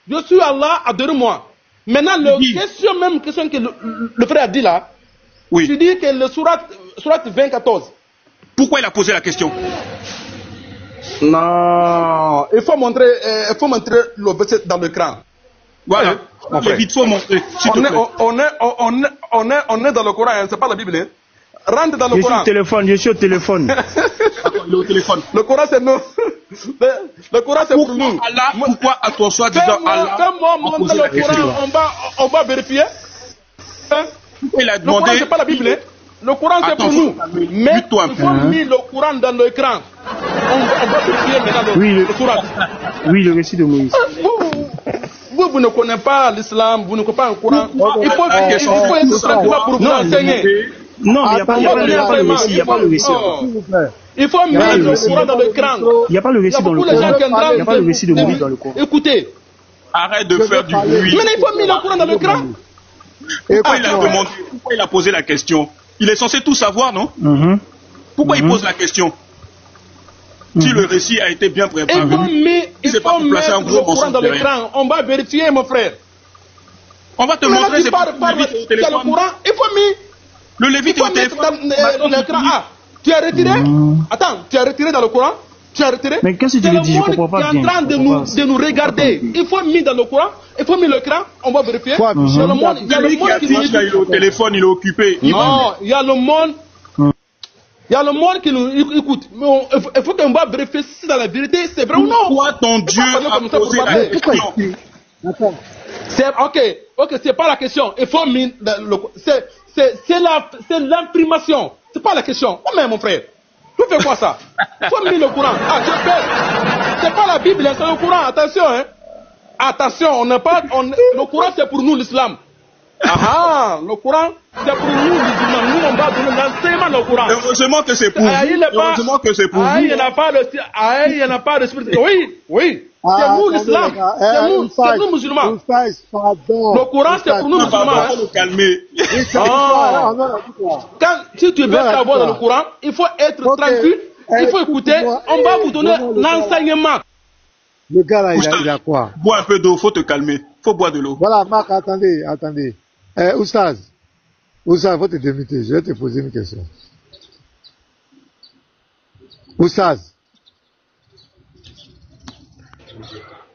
[SPEAKER 12] Je suis Allah, adorez-moi. Maintenant, la question que le frère a dit là,
[SPEAKER 14] oui.
[SPEAKER 12] Tu dis que le surat 24.
[SPEAKER 14] Pourquoi il a posé la question?
[SPEAKER 12] Non, il faut montrer le verset dans l'écran.
[SPEAKER 14] Voilà, il faut montrer.
[SPEAKER 12] On est dans le Coran, hein, c'est pas la Bible. Hein. Rentre dans le Coran.
[SPEAKER 11] Je suis au téléphone.
[SPEAKER 14] Il est au téléphone.
[SPEAKER 12] Le Coran c'est nous. Le Coran c'est pour nous.
[SPEAKER 14] Allah, pourquoi à toi soit disant Allah?
[SPEAKER 12] Quand moi montre le Coran, on va vérifier. Hein?
[SPEAKER 14] Il a demandé.
[SPEAKER 12] Le Coran c'est pas la Bible. Hein. Le Coran c'est pour nous. Mais il faut mettre le Coran dans l'écran. On va vérifier maintenant le Coran.
[SPEAKER 11] Oui, le récit de Moïse.
[SPEAKER 12] Vous ne connaissez pas l'islam, vous ne connaissez pas le Coran. Il faut être tranquille pour vous enseigner.
[SPEAKER 11] Non, il n'y a pas le récit. Il n'y a pas le récit.
[SPEAKER 12] Il faut mettre le Coran dans l'écran.
[SPEAKER 11] Il n'y a pas le récit dans le Coran. Il n'y a pas le récit de Moïse dans le Coran.
[SPEAKER 12] Écoutez.
[SPEAKER 14] Arrête de faire du bruit.
[SPEAKER 12] Mais il faut mettre le Coran dans l'écran.
[SPEAKER 14] Pourquoi il a demandé? Pourquoi il a posé la question? Il est censé tout savoir, non? Pourquoi il pose la question? Si le récit a été bien préparé,
[SPEAKER 12] il faut mettre le Coran dans l'écran. On va vérifier, mon frère.
[SPEAKER 14] On va te montrer.
[SPEAKER 12] C'est pas le Coran. Il faut mettre.
[SPEAKER 14] Le Lévite est au téléphone.
[SPEAKER 12] L'écran. Ah, tu as retiré? Attends, tu as retiré dans le Coran? Tu as retiré?
[SPEAKER 11] Mais qu'est-ce que tu veux dire? Je comprends pas bien.
[SPEAKER 12] Tu es en train de nous regarder. Il faut mettre dans le Coran. Il faut mettre l'écran. On va vérifier. Il y a le monde qui nous
[SPEAKER 14] il est au téléphone, il est occupé.
[SPEAKER 12] Non, il y a le monde. Il y a le monde qui nous écoute. Mais il faut qu'on va vérifier si dans la vérité c'est vrai ou non.
[SPEAKER 14] Pourquoi ton Dieu a posé la question?
[SPEAKER 12] C'est ok, c'est pas la question. Il faut c'est l'imprimation. C'est pas la question. Oh mais mon frère, tu fais quoi ça? Il faut mettre le Coran. Ah, j'ai peur. C'est pas la Bible, c'est le Coran. Attention, hein. Attention, on n'est pas. Le Coran c'est pour nous l'islam. Ah, le Coran, c'est pour nous, musulmans. Nous, on va donner l'enseignement dans le Coran.
[SPEAKER 14] Heureusement que c'est pour vous. Heureusement que c'est pour vous.
[SPEAKER 12] Il n'y en a pas de spirit. Oui. C'est nous, l'islam. C'est nous, musulmans. Le Coran, c'est pour nous, musulmans.
[SPEAKER 14] Il faut le calmer.
[SPEAKER 12] Si tu veux savoir dans le Coran, il faut être tranquille. Il faut écouter. On va vous donner l'enseignement.
[SPEAKER 13] Le gars là, il a quoi?
[SPEAKER 14] Bois un peu d'eau, faut te calmer. Faut boire de l'eau.
[SPEAKER 13] Voilà, Marc, attendez. Oustaz, faut te démuter. Je vais te poser une question. Oustaz.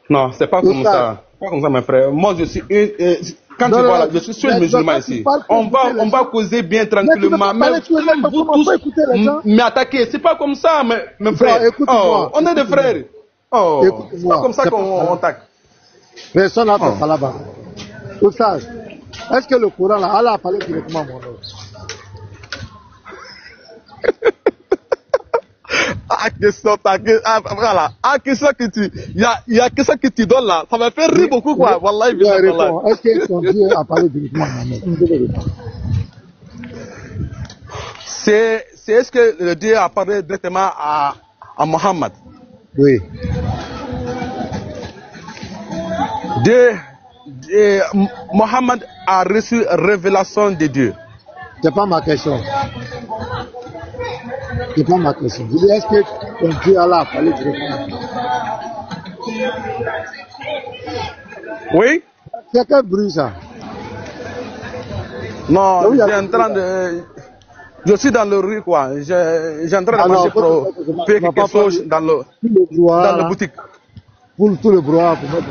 [SPEAKER 12] Non, c'est pas comme ça. Pas comme ça, mon frère. Moi, je suis quand tu vois là, je suis seul musulman ici. On va causer bien tranquillement. Mais vous tous m'attaquer. C'est pas comme ça, mes frères. On est des frères. C'est pas comme ça qu'on attaque.
[SPEAKER 13] Personne n'a fait ça là-bas. Oustaz, est-ce que le Coran là, Allah a parlé directement à mon nom?
[SPEAKER 12] à question, voilà, à question que il y a question que tu donnes là, ça m'a fait rire beaucoup, quoi. Wallahi,
[SPEAKER 13] est-ce que ton Dieu a parlé directement à Mohamed?
[SPEAKER 12] C'est est-ce que le Dieu a parlé directement à Mohammed?
[SPEAKER 13] Oui.
[SPEAKER 12] Mohammed a reçu révélation de Dieu.
[SPEAKER 13] C'est pas ma question. C'est pas ma question. Je dis, est-ce que ton Dieu Allah a parlé directement?
[SPEAKER 12] Oui.
[SPEAKER 13] C'est quel bruit ça?
[SPEAKER 12] Non, je suis en train de... Je suis dans le rue, quoi. Je suis en train de manger pour payer quelque chose dans la boutique.
[SPEAKER 13] Pour tout le brouhaha, pour mettre...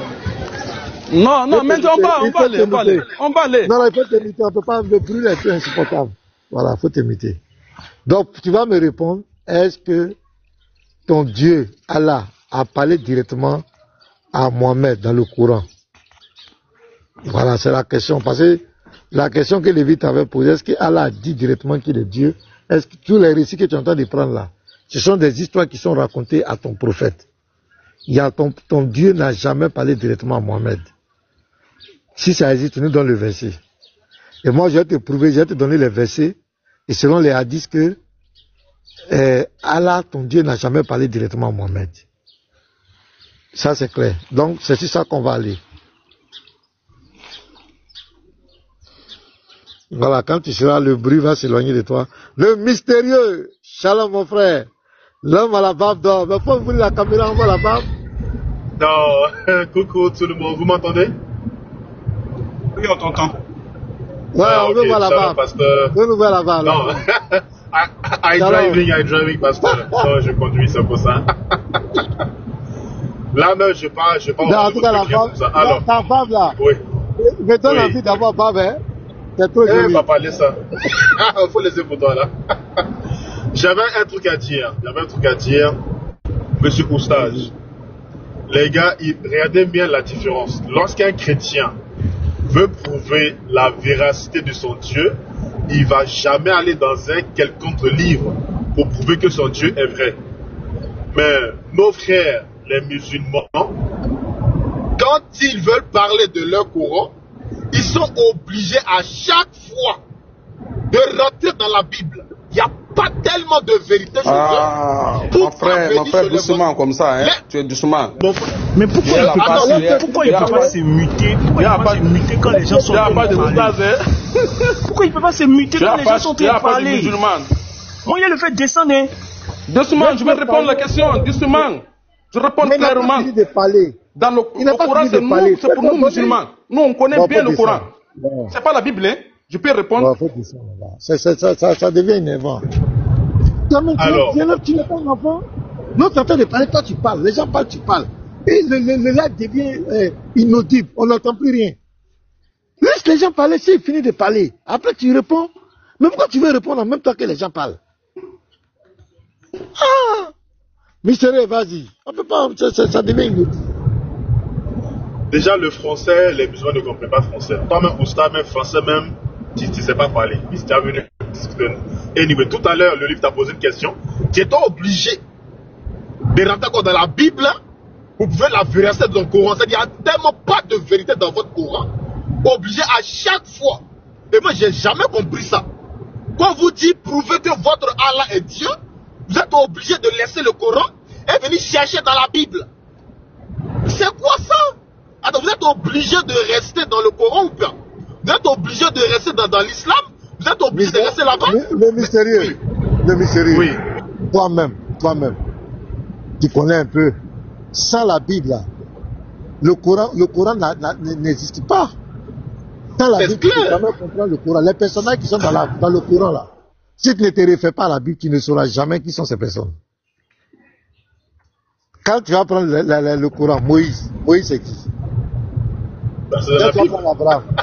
[SPEAKER 12] Non, mais on va aller.
[SPEAKER 13] Non, il faut t'imiter, on peut pas, le bruit est plus insupportable. Voilà, il faut t'imiter. Donc, tu vas me répondre, est-ce que ton Dieu, Allah, a parlé directement à Mohamed dans le Coran? Voilà, c'est la question. Parce que la question que Lévite avait posée, est-ce que Allah a dit directement qu'il est Dieu? Est-ce que tous les récits que tu entends de prendre là, ce sont des histoires qui sont racontées à ton prophète? Ton Dieu n'a jamais parlé directement à Mohamed. Si ça existe, nous donne le verset. Et moi, je vais te prouver, je vais te donner les versets. Et selon les hadiths que Allah, ton Dieu, n'a jamais parlé directement à Mohamed. Ça, c'est clair. Donc, c'est sur ça qu'on va aller. Voilà, quand tu seras, le bruit va s'éloigner de toi. Le mystérieux, shalom mon frère. L'homme à la barbe d'or. Mais faut ouvrir la caméra, on voit la barbe.
[SPEAKER 15] Non, coucou tout le monde, vous m'entendez?
[SPEAKER 14] Oui, on t'entend.
[SPEAKER 13] Ouais, on veut voir la barbe. On veut voir la barbe.
[SPEAKER 15] Non, I driving, pasteur. Non, je conduis, c'est pour ça. Là, même, je pas.
[SPEAKER 13] En tout cas, la barbe, alors, ta barbe là.
[SPEAKER 15] Oui.
[SPEAKER 13] Mais toi, l'envie d'avoir barbe, hein? C'est trop joli.
[SPEAKER 15] On va parler ça. Il faut laisser pour toi, là. J'avais un truc à dire. Monsieur Oustage. Les gars, regardez bien la différence. Lorsqu'un chrétien veut prouver la véracité de son Dieu, il va jamais aller dans un quelconque livre pour prouver que son Dieu est vrai. Mais nos frères, les musulmans, quand ils veulent parler de leur Coran, ils sont obligés à chaque fois de rentrer dans la Bible. Il n'y a pas tellement de vérité chez eux.
[SPEAKER 12] Mon frère, doucement comme ça, hein. Tu es doucement.
[SPEAKER 11] Mais pourquoi il ne peut pas se muter? Pourquoi il ne peut pas se muter quand les gens sont en train de parler? Pourquoi il ne peut pas se muter quand les gens sont en train de parler? Moi, il y a le fait de descendre.
[SPEAKER 12] Doucement, je vais répondre à la question, doucement. Je réponds clairement. Dans le Coran, c'est pour nous musulmans. Nous, on connaît bien le Coran. C'est pas la Bible, hein. Je peux répondre.
[SPEAKER 13] Ça devient énervant. Alors, tu n'es pas un enfant. Non, tu es en train de parler, toi tu parles. Les gens parlent, tu parles. Et le live devient inaudible. On n'entend plus rien. Laisse les gens parler, s'ils finissent de parler. Après, tu réponds. Mais pourquoi tu veux répondre en même temps que les gens parlent? Ah! Mystérieux, vas-y. On peut pas, ça devient inaudible.
[SPEAKER 15] Déjà, le français, les musulmans ne comprennent pas français. Toi-même, Oustaz, même français, même, tu ne sais pas parler. Il t'est venu discuter. Anyway, tout à l'heure, le livre t'a posé une question. Tu étais obligé de rentrer dans la Bible pour prouver la véracité de ton Coran. C'est-à-dire qu'il n'y a tellement pas de vérité dans votre Coran. Obligé à chaque fois. Et moi, je n'ai jamais compris ça. Quand vous dites prouver que votre Allah est Dieu, vous êtes obligé de laisser le Coran et venir chercher dans la Bible. C'est quoi ça? Attends, vous êtes obligé de rester dans le Coran ou pas? Vous êtes obligé de rester dans l'islam? Vous êtes obligé de rester là-bas?
[SPEAKER 13] Le mystérieux. Le mystérieux. Oui. Toi-même, tu connais un peu. Sans la Bible, là, le Coran n'existe pas. Sans la Bible, tu peux jamais comprendre le Coran. Les personnages qui sont dans le Coran, là, si tu ne te réfères pas à la Bible, tu ne sauras jamais qui sont ces personnes. Quand tu vas prendre le Coran, Moïse c'est qui?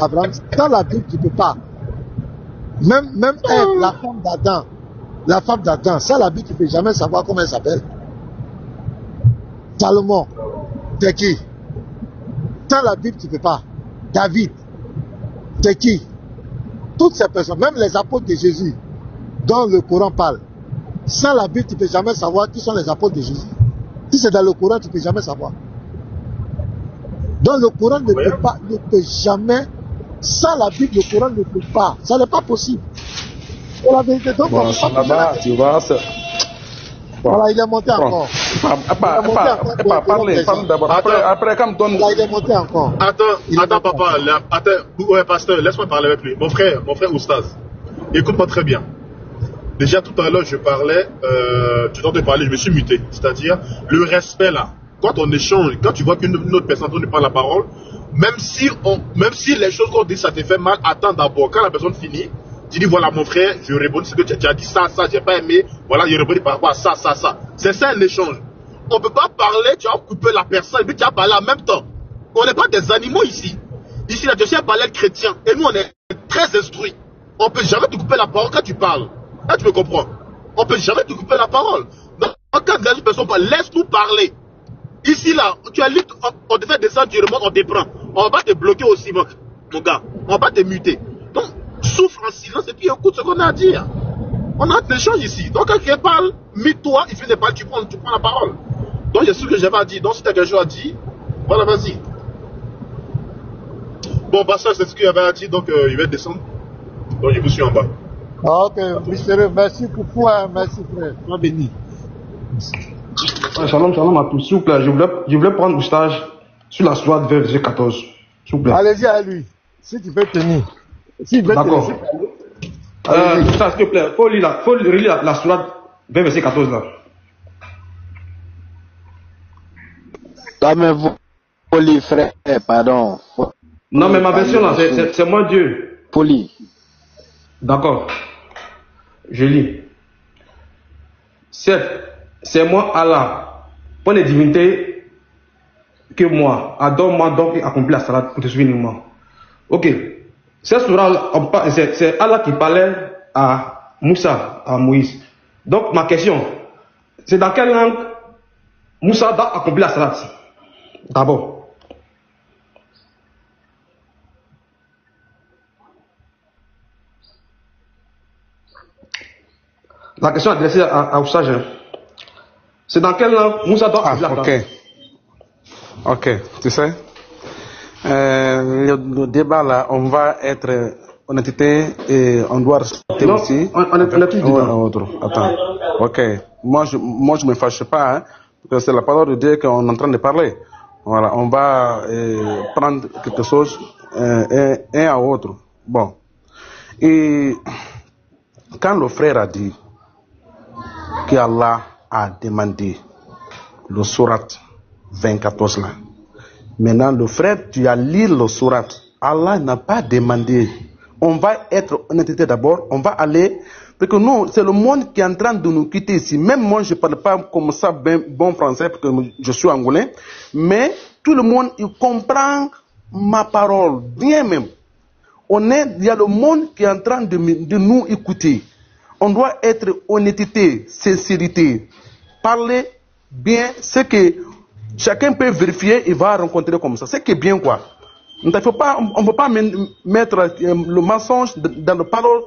[SPEAKER 13] Abraham, dans la Bible, tu ne peux pas. Même Ève, la femme d'Adam, sans la Bible, tu ne peux jamais savoir comment elle s'appelle. Salomon, c'est qui? Sans la Bible, tu ne peux pas. David, c'est qui? Toutes ces personnes, même les apôtres de Jésus, dont le Coran parle, Sans la Bible, tu ne peux jamais savoir qui sont les apôtres de Jésus. Si c'est dans le Coran, tu ne peux jamais savoir. Donc le Coran ne peut jamais, sans la Bible, le Coran ne peut pas. Ça n'est pas possible. Pour la vérité, donc,
[SPEAKER 12] bon, là-bas, tu vois,
[SPEAKER 13] voilà, il est monté encore.
[SPEAKER 12] Parlez d'abord. Après, comme donne.
[SPEAKER 13] Là, il est monté encore.
[SPEAKER 15] Attends, papa. Attends, ouais, pasteur, laisse-moi parler avec lui. Mon frère Oustaz, écoute-moi très bien. Déjà, tout à l'heure, je parlais, tu t'entends parler, je me suis muté. C'est-à-dire, le respect là. Quand on échange, quand tu vois qu'une autre personne ne prend la parole, même si les choses qu'on dit, ça te fait mal, attends d'abord. Quand la personne finit, tu dis, voilà, mon frère, je réponds ce que tu as dit, ça, j'ai pas aimé. Voilà, je réponds par rapport à ça. C'est ça l'échange. On ne peut pas parler, tu as coupé la personne, et puis tu as parlé en même temps. On n'est pas des animaux ici. Ici, là, tu as parlé chrétien. Et nous, on est très instruits. On ne peut jamais te couper la parole quand tu parles. Là, tu me comprends. On ne peut jamais te couper la parole. Donc, quand les personnes parlent, laisse-nous parler. Ici, là, tu as libre, on te fait descendre, tu remontes, on te prend. On ne va pas te bloquer aussi, mon gars. On ne va pas te muter. Donc, souffle en silence et puis écoute ce qu'on a à dire. On a un échange ici. Donc, quand quelqu'un parle, mute-toi, il finit de parler, tu prends la parole. Donc, il y a ce que j'avais à dire. Donc, si tu as quelque chose à dire, voilà, vas-y. Bon, ça, c'est ce qu'il y avait à dire. Donc, il va descendre. Donc, je vous suis en bas.
[SPEAKER 13] Ok, mystérieux. Merci pour toi. Merci, frère. Sois béni.
[SPEAKER 12] Shalom à tous. S'il vous plaît, je voulais prendre Oustaz sur la sourate verset 14. S'il vous plaît.
[SPEAKER 13] Allez-y à lui. Si tu peux tenir.
[SPEAKER 12] D'accord. Oustaz, s'il te plaît, faut relire la sourate verset 14 là.
[SPEAKER 3] Ah, mais vous lire, frère, pardon.
[SPEAKER 12] Non, mais ma version là, c'est moi Dieu.
[SPEAKER 3] Poli.
[SPEAKER 12] D'accord. Je lis. C'est moi Allah. Pour les divinités que moi. Adore-moi donc et accomplis la salade pour te suivre moi. Ok. C'est Allah qui parlait à Moussa, à Moïse. Donc ma question, c'est dans quelle langue Moussa doit accomplir la salade? D'abord. La question adressée à Oussage, c'est dans quelle langue Moussa doit accomplir la salade? Ok, tu sais, le débat là, on va être honnêteté et on doit respecter aussi. On est Attends, ok, moi je me fâche pas, hein, parce que c'est la parole de Dieu qu'on est en train de parler. Voilà, on va prendre quelque chose un à l'autre. Bon, et quand le frère a dit qu'Allah a demandé le sourate 24 là. Maintenant, le frère, tu as lu le sourate. Allah n'a pas demandé. On va être honnêteté d'abord. On va aller. Parce que nous, c'est le monde qui est en train de nous quitter ici. Même moi, je ne parle pas comme ça bon français parce que je suis angolais. Mais tout le monde, il comprend ma parole. Bien même. Il y a le monde qui est en train de nous écouter. On doit être honnêteté, sincérité. Parler bien ce que chacun peut vérifier et va rencontrer comme ça. C'est que bien quoi. On ne peut pas mettre le mensonge dans la parole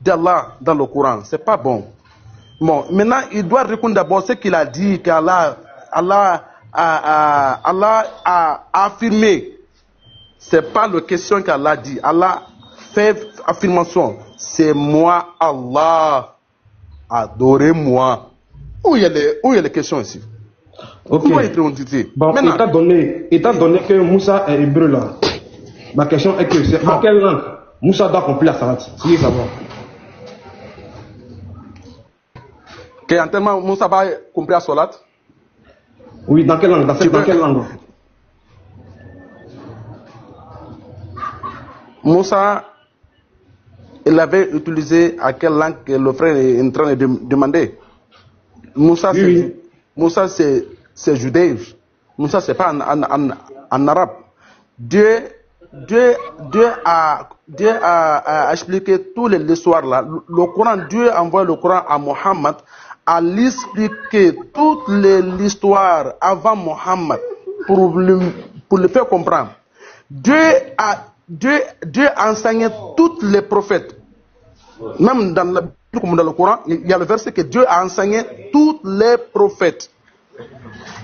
[SPEAKER 12] d'Allah dans le Coran. C'est pas bon. Bon, maintenant, il doit reconnaître d'abord ce qu'il a dit, qu'Allah a affirmé. C'est pas la question qu'Allah dit. Allah fait affirmation. C'est moi, Allah. Adorez-moi. Où il y a les questions ici?
[SPEAKER 16] Ok. Bon, étant donné que Moussa est hébreu là, ma question est que c'est en quelle langue Moussa doit accomplir la salade? Si vous savoir.
[SPEAKER 12] En tellement Moussa va accomplir la salade?
[SPEAKER 16] Oui, dans quelle langue? Dans quelle langue?
[SPEAKER 12] Moussa, il avait utilisé à quelle langue que le frère est en train de demander? Moussa, oui. Moussa c'est judaïsme. Moussa, c'est pas en arabe. Dieu a expliqué toute l'histoire là. Le Coran, Dieu a envoyé le Coran à Mohammed à l'expliquer toute l'histoire avant Mohammed pour le faire comprendre. Dieu a enseigné tous les prophètes Même dans le Coran, il y a le verset que Dieu a enseigné tous les prophètes.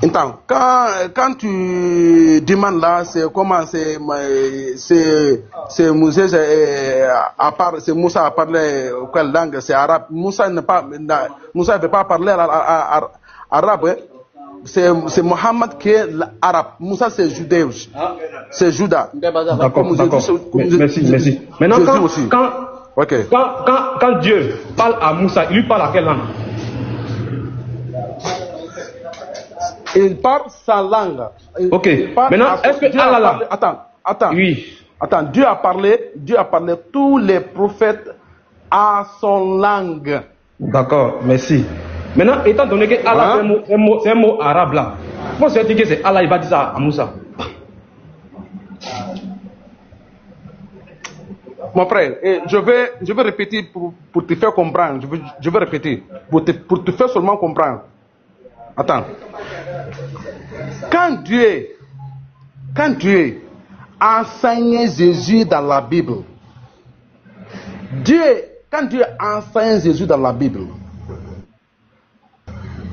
[SPEAKER 12] Attends, quand tu demandes là, c'est comment c'est Moussa a parlé quelle langue? C'est arabe. Moussa ne veut pas parler arabe. Hein? C'est Mohammed qui est arabe. Moussa c'est judéo. C'est Juda.
[SPEAKER 16] D'accord. Merci. Maintenant, quand Dieu parle à Moussa, il lui parle à quelle langue?
[SPEAKER 12] Il parle sa langue.
[SPEAKER 16] Ok. Maintenant, est-ce que Allah là?
[SPEAKER 12] Attends.
[SPEAKER 16] Oui.
[SPEAKER 12] Attends, Dieu a parlé tous les prophètes à son langue.
[SPEAKER 16] D'accord, merci. Maintenant, étant donné que Allah c'est un mot arabe là, faut se dire que c'est Allah, il va dire ça à Moussa.
[SPEAKER 12] Mon frère, je vais répéter pour te faire comprendre. Je vais répéter pour te faire seulement comprendre. Attends. Quand Dieu a enseigné Jésus dans la Bible, quand Dieu a enseigné Jésus dans la Bible,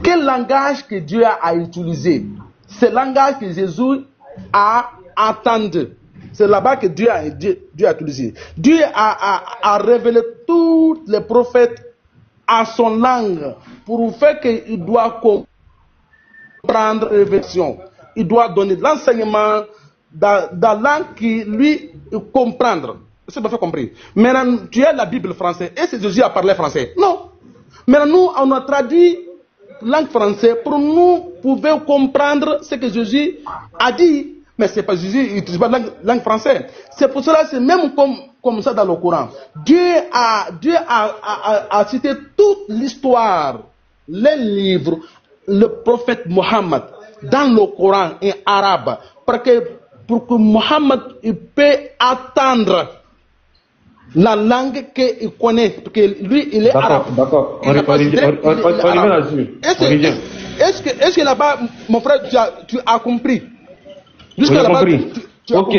[SPEAKER 12] quel langage que Dieu a utilisé? C'est le langage que Jésus a entendu. C'est là-bas que Dieu a utilisé. Dieu a révélé tous les prophètes à son langue pour faire qu'il doit comprendre la révélation. Il doit donner l'enseignement dans la langue qui lui comprendre. C'est pas fait compris. Maintenant, tu as la Bible française. Est-ce que Jésus a parlé français? Non. Maintenant, nous, on a traduit langue française pour nous pouvoir comprendre ce que Jésus a dit. Mais c'est pas Jésus, il n'utilise pas la langue française. C'est pour cela, c'est même comme ça dans le Coran. Dieu a cité toute l'histoire, les livres, le prophète Mohammed dans le Coran en arabe, pour que Mohammed peut attendre la langue qu'il connaît, parce que lui il est arabe.
[SPEAKER 16] D'accord. On revient là-dessus.
[SPEAKER 12] Est-ce que là-bas, mon frère, tu as compris?
[SPEAKER 16] Jusqu'à là-bas, ok.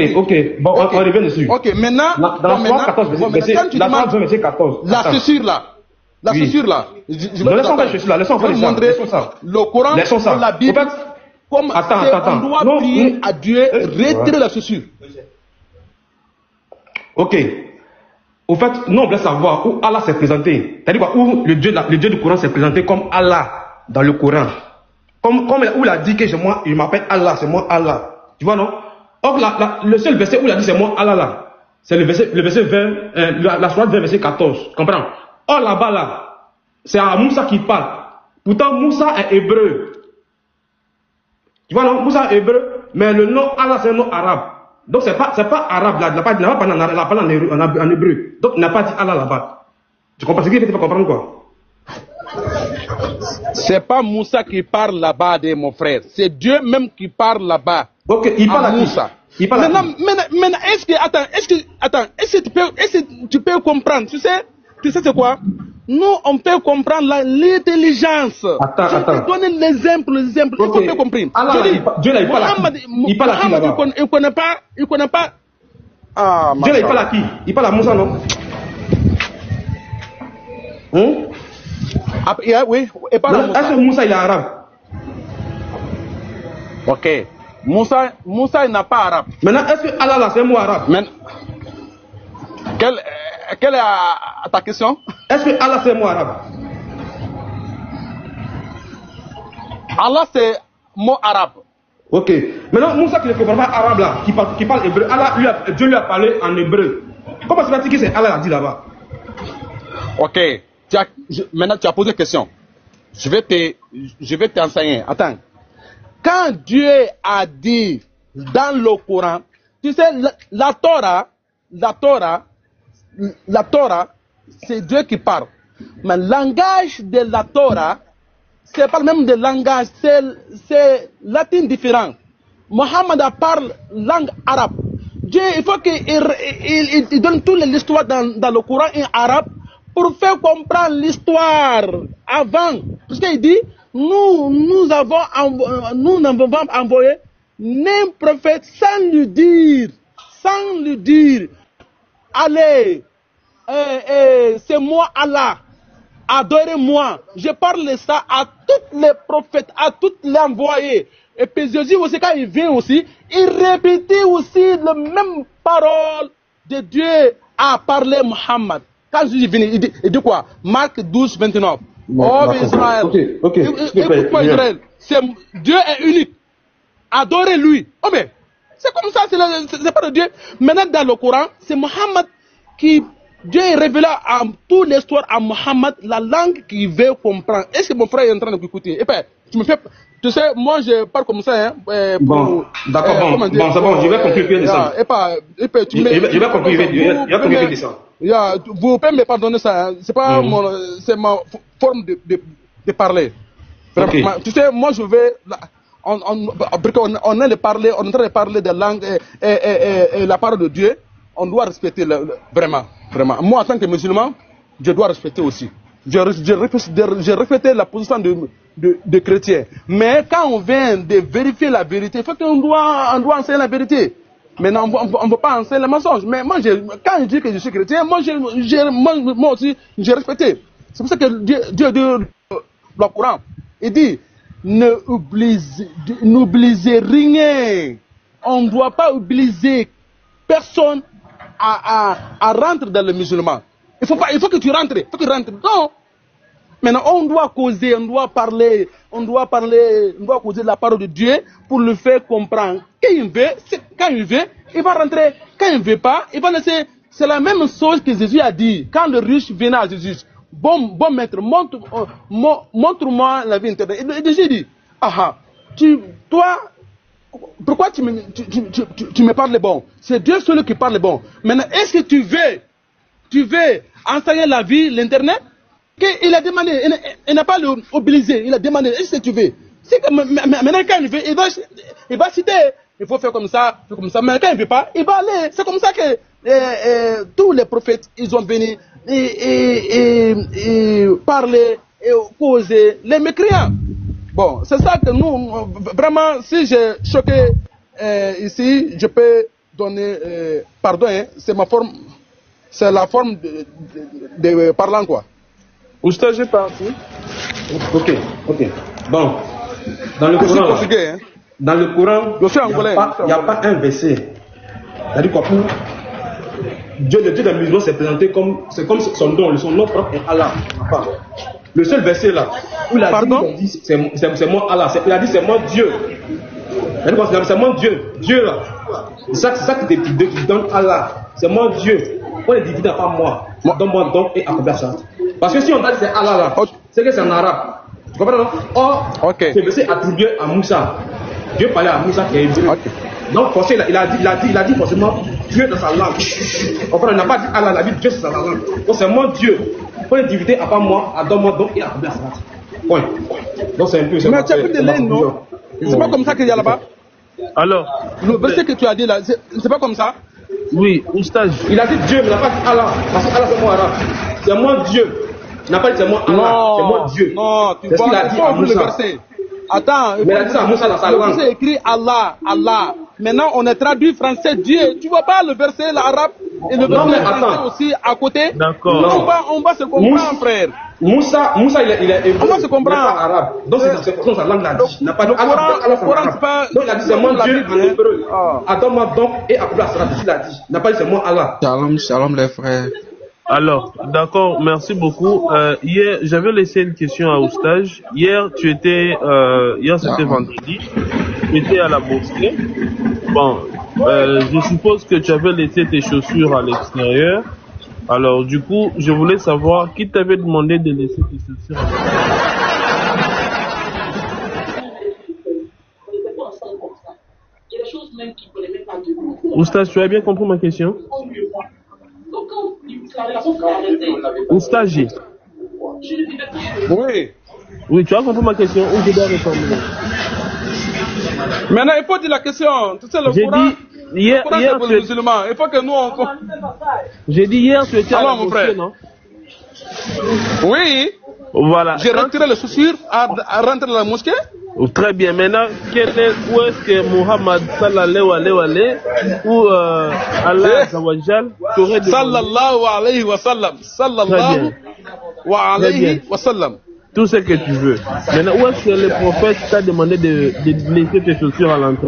[SPEAKER 16] Bon, on revient dessus.
[SPEAKER 12] Ok, maintenant,
[SPEAKER 16] dans la 14, verset 14.
[SPEAKER 12] La censure là.
[SPEAKER 16] Je vais te montrer
[SPEAKER 12] le Coran et la Bible. Comme on doit prier à Dieu, retirer la censure.
[SPEAKER 16] Ok. Au fait, nous on voulait savoir où Allah s'est présenté. C'est-à-dire quoi, où le Dieu du Coran s'est présenté comme Allah dans le Coran. Comme où il a dit que je m'appelle Allah, c'est moi Allah. Tu vois non? Or, le seul verset où il a dit c'est moi Allah là, c'est le verset 20, la sourate 20, verset 14. Tu comprends? Or là-bas là, c'est à Moussa qui parle. Pourtant Moussa est hébreu. Tu vois non? Moussa est hébreu, mais le nom Allah c'est un nom arabe. Donc c'est pas arabe là, il n'a pas parlé en hébreu. Donc il n'a pas dit Allah là-bas. Tu comprends ce qu'il faut comprendre quoi?
[SPEAKER 12] C'est pas Moussa qui parle là-bas, mon frère. C'est Dieu même qui parle là-bas.
[SPEAKER 16] Ok, il parle à Moussa.
[SPEAKER 12] Maintenant, est-ce que tu peux comprendre? Tu sais c'est quoi? Nous, on peut comprendre l'intelligence.
[SPEAKER 16] Attends.
[SPEAKER 12] Je vais te donner l'exemple.
[SPEAKER 16] Okay.
[SPEAKER 12] Il faut comprendre.
[SPEAKER 16] Dieu là, il parle à qui là-bas?
[SPEAKER 12] Il connaît pas.
[SPEAKER 16] Ah, Dieu là, il parle à qui? Il parle à Moussa, non?
[SPEAKER 12] Oui, et pas à Moussa.
[SPEAKER 16] Est-ce que Moussa il est arabe?
[SPEAKER 12] Ok. Moussa il n'a pas arabe.
[SPEAKER 16] Maintenant, est-ce que Allah là c'est un mot arabe?
[SPEAKER 12] Quelle est ta question?
[SPEAKER 16] Est-ce que Allah c'est un mot arabe?
[SPEAKER 12] Allah c'est mot arabe.
[SPEAKER 16] Ok. Maintenant, Moussa qui ne comprend pas arabe là, qui parle hébreu, Dieu lui a parlé en hébreu. Comment c'est que c'est Allah a dit là-bas?
[SPEAKER 12] Ok. Maintenant tu as posé une question. Je vais t'enseigner. Attends. Quand Dieu a dit dans le Coran, tu sais, la Torah, c'est Dieu qui parle. Mais le langage de la Torah, c'est pas le même de langage, c'est latin différent. Mohammed parle langue arabe. Dieu, il faut qu'il donne toute l'histoire dans le Coran en arabe pour faire comprendre l'histoire avant. Parce qu'il dit, nous n'avons pas envoyé un prophète sans lui dire, allez,
[SPEAKER 16] c'est moi Allah. Adorez-moi. Je parle ça à tous les prophètes, à tous les envoyés. Et puis Jésus aussi, quand il vient aussi, il répétait aussi la même parole de Dieu à parler Muhammad. Quand Jésus vient, il dit quoi? Marc 12, 29. Oh Israël. Écoute-moi Israël. Dieu est unique. Adorez-lui. Oh mais, c'est comme ça, c'est pas de Dieu. Maintenant dans le Coran, c'est Muhammad qui... Dieu est révélé à toute l'histoire à Muhammad la langue qu'il veut comprendre. Est-ce que mon frère est en train de m'écouter? Et puis, tu sais, moi je parle comme ça. Hein, bon, d'accord, bon, c'est bon, je vais conclure de ça. Je vais conclure de ça. Vous pouvez me pardonner ça. Hein. C'est pas c'est ma forme de parler. Okay. Tu sais, moi je vais. On est en train de parler de langue et la parole de Dieu. On doit respecter vraiment. Moi, en tant que musulman, je dois respecter aussi. Je respecte la position de chrétien. Mais quand on vient de vérifier la vérité, il faut qu'on doit enseigner la vérité. Maintenant, on ne veut pas enseigner le mensonge. Mais moi, quand je dis que je suis chrétien, moi aussi, j'ai respecté. C'est pour ça que Dieu dit dans le Coran, il dit, n'oubliez rien. On ne doit pas oublier personne à rentrer dans le musulman. Il faut que tu rentres. Non. Maintenant, on doit causer, on doit causer la parole de Dieu pour le faire comprendre. Quand il veut, il va rentrer. Quand il ne veut pas, il va laisser. C'est la même chose que Jésus a dit. Quand le riche venait à Jésus, bon maître, montre-moi la vie intérieure. Et Jésus dit, toi, pourquoi tu me parles bon? C'est Dieu seul qui parle bon. Maintenant, est-ce que tu veux enseigner la vie, l'internet? Il a demandé, il n'a pas obligé, il a demandé, est-ce que tu veux? Maintenant, quand il veut, il va citer, il faut faire comme ça. Mais quand il ne veut pas, il va aller. C'est comme ça que tous les prophètes, ils ont venu et parler et causer les mécréants. Bon, c'est ça que nous, vraiment, si j'ai choqué ici, je peux donner pardon, hein, c'est ma forme, c'est la forme de parlant, quoi.
[SPEAKER 8] Oustaz est parti.
[SPEAKER 16] Ok. Bon, dans le Coran, hein. Dans le Coran, il n'y a pas un verset. C'est-à-dire quoi, pour Dieu, le Dieu des musulmans s'est présenté comme son nom propre est Allah. Le seul verset là, où il a dit c'est moi Allah, il a dit c'est moi Dieu. C'est moi Dieu là. C'est ça qui te donne Allah. C'est moi Dieu. On est divisé à part moi. Donne-moi donc et accomplis ça. Parce que si on dit c'est Allah là, c'est que c'est en arabe. Tu comprends non? Or, ce verset attribué à Moussa. Dieu parlait à Moussa qui est hébreu. Donc forcément, il a dit forcément Dieu dans sa langue. Enfin, il n'a pas dit Allah, il a dit Dieu dans sa langue. Donc c'est moi Dieu. Pour les diviser à part moi, donne-moi donc et accomplis ça. Point. Donc c'est un peu. Mais tu as plus de laine, non? C'est pas comme ça qu'il y a là-bas.
[SPEAKER 8] Alors,
[SPEAKER 16] le verset que tu as dit là, c'est pas comme ça?
[SPEAKER 8] Oui, Oustaz.
[SPEAKER 16] Il a dit Dieu, mais il n'a pas dit Allah. Parce que Allah c'est moi arabe. C'est moi Dieu. Il n'a pas dit c'est moi Allah. C'est moi Dieu. Non, tu vois, il a dit le verset. Attends, mais il a dit ça à Moussa dans sa langue. C'est écrit Allah. Maintenant, on a traduit français Dieu. Tu vois pas le verset l'arabe et le verset français aussi à côté?
[SPEAKER 8] D'accord.
[SPEAKER 16] On va se comprendre, frère. Moussa, il est on va se comprendre. Arabe. Donc c'est pour sa langue là. Il n'a pas dit Allah. Donc il a dit c'est moi Dieu en hébreu. Attends-moi donc et accomplis ça. Il a dit. Il n'a pas dit c'est moi Allah.
[SPEAKER 12] Shalom les frères.
[SPEAKER 8] Alors, d'accord, merci beaucoup. Hier, j'avais laissé une question à Oustaz. Hier, c'était vendredi. Tu étais à la mosquée. Bon, je suppose que tu avais laissé tes chaussures à l'extérieur. Alors, du coup, je voulais savoir qui t'avait demandé de laisser tes chaussures à l'extérieur. Oustaz, tu as bien compris ma question? Oustaz. Oui, tu as compris ma question ou je dois répondre?
[SPEAKER 16] Maintenant, il faut dire la question. Tu sais, le Coran, hier, c'est pour les musulmans. Il faut que nous,
[SPEAKER 8] j'ai dit hier, tu étais à la mosquée, non?
[SPEAKER 16] Oui.
[SPEAKER 8] Voilà.
[SPEAKER 16] J'ai retiré les chaussures à rentrer dans la mosquée.
[SPEAKER 8] Très bien. Maintenant, où est-ce que Muhammad sallallahu alayhi ou Allah Zawajal t'aurait demandé?
[SPEAKER 12] Sallallahu alayhi wa sallam. Sallallahu alayhi wa sallam.
[SPEAKER 8] Tout ce que tu veux. Maintenant, où est-ce que le prophète t'a demandé de laisser tes chaussures à l'entrée?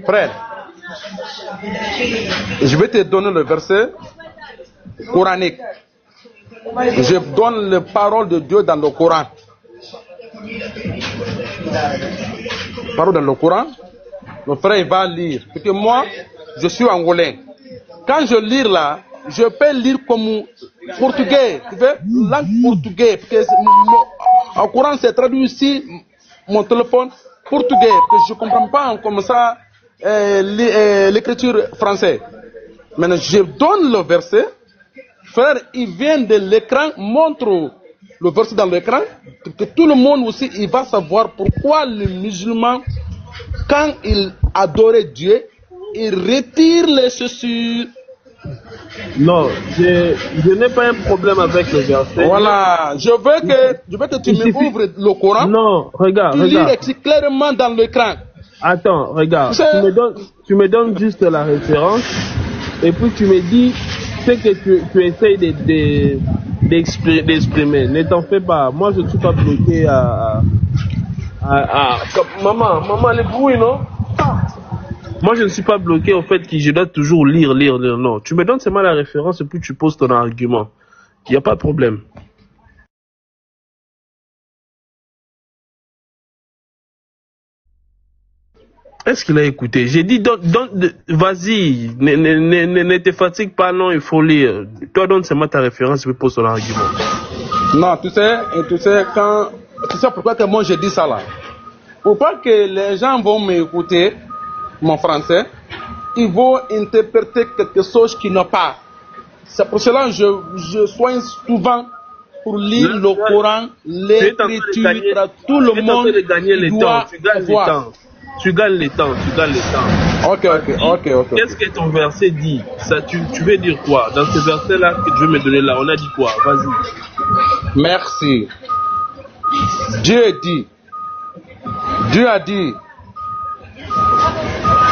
[SPEAKER 12] Frère, je vais te donner le verset coranique. Je donne les paroles de Dieu dans le Coran. Parole dans le Coran. Le frère va lire. Parce que moi, je suis angolais. Quand je lis là, je peux lire comme portugais. Tu veux? Langue portugais. Parce que en Coran, c'est traduit ici, mon téléphone, portugais. Parce que je ne comprends pas comme ça l'écriture française. Maintenant, je donne le verset. Frère, il vient de l'écran, montre le verset dans l'écran, que tout le monde aussi, il va savoir pourquoi les musulmans, quand ils adoraient Dieu, ils retirent les chaussures.
[SPEAKER 8] Non, je n'ai pas un problème avec le verset.
[SPEAKER 12] Voilà, je veux que tu m'ouvres le Coran.
[SPEAKER 8] Non, regarde.
[SPEAKER 12] Tu lis écrit clairement dans l'écran.
[SPEAKER 8] Attends, regarde. Tu me donnes juste la référence et puis tu me dis ce que tu essayes d'exprimer. Ne t'en fais pas. Moi, je ne suis pas bloqué à maman, les bruits, non? Moi, je ne suis pas bloqué au fait que je dois toujours lire. Non, tu me donnes seulement la référence et puis tu poses ton argument. Il n'y a pas de problème. Est-ce qu'il a écouté? J'ai dit, vas-y, ne te fatigue pas, non, il faut lire. Toi, donne seulement ta référence et puis pose ton argument.
[SPEAKER 12] Non, tu sais pourquoi que moi je dis ça là? Pour pas que les gens vont m'écouter, mon français, ils vont interpréter quelque chose qui n'a pas. C'est pour cela que je soigne souvent pour lire le Coran, l'écriture, tout le monde doit voir.
[SPEAKER 8] Tu gagnes le temps.
[SPEAKER 12] Ok.
[SPEAKER 8] Qu'est-ce que ton verset dit? Ça, tu veux dire quoi? Dans ce verset-là que tu veux me donner là, on a dit quoi? Vas-y.
[SPEAKER 12] Merci. Dieu a dit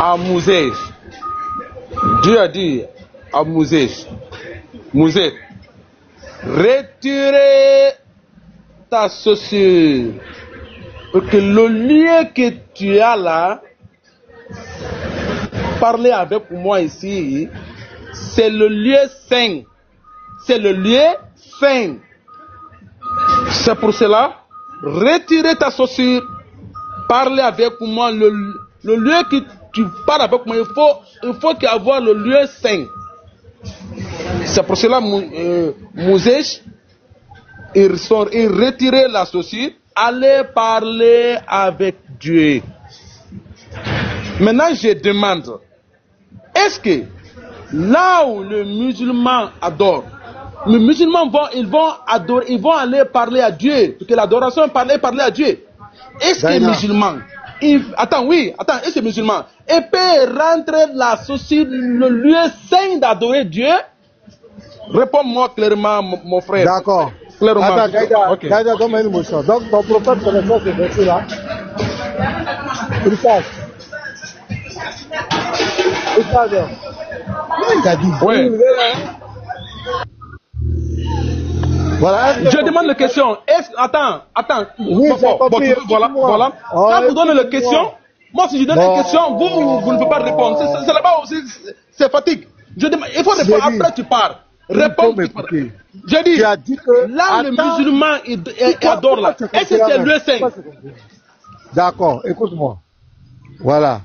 [SPEAKER 12] à Moïse, retirez ta chaussure. Parce que le lieu que tu as là, parler avec moi ici, c'est le lieu saint. C'est le lieu saint. C'est pour cela, retirez ta chaussure, parler avec moi. Le lieu que tu parles avec moi, il faut qu'il y ait le lieu saint. C'est pour cela, Moïse, il retirait la chaussure. Allez parler avec Dieu. Maintenant, je demande, est-ce que là où les musulmans adorent, les musulmans vont aller parler à Dieu, parce que l'adoration est parler à Dieu. Est-ce que les musulmans, est-ce que les musulmans, ils peuvent rentrer la société, le lieu saint d'adorer Dieu? Réponds-moi clairement, mon frère.
[SPEAKER 13] D'accord.
[SPEAKER 12] Clairement.
[SPEAKER 13] Gaïda, donne-moi une motion. Donc, ton prophète connaissant ce verset-là, il passe.
[SPEAKER 12] Oui.
[SPEAKER 13] Voilà.
[SPEAKER 12] Je demande la question. Attends.
[SPEAKER 13] Oui,
[SPEAKER 12] voilà. Quand vous donnez la question, moi si je donne une question, vous ne pouvez pas répondre. C'est là-bas aussi, c'est fatigue. Je demande, il faut répondre, après tu pars. Réponds. Je dis, que là les musulmans ils adorent là. Est-ce que c'est le saint?
[SPEAKER 13] D'accord, écoute-moi. Voilà.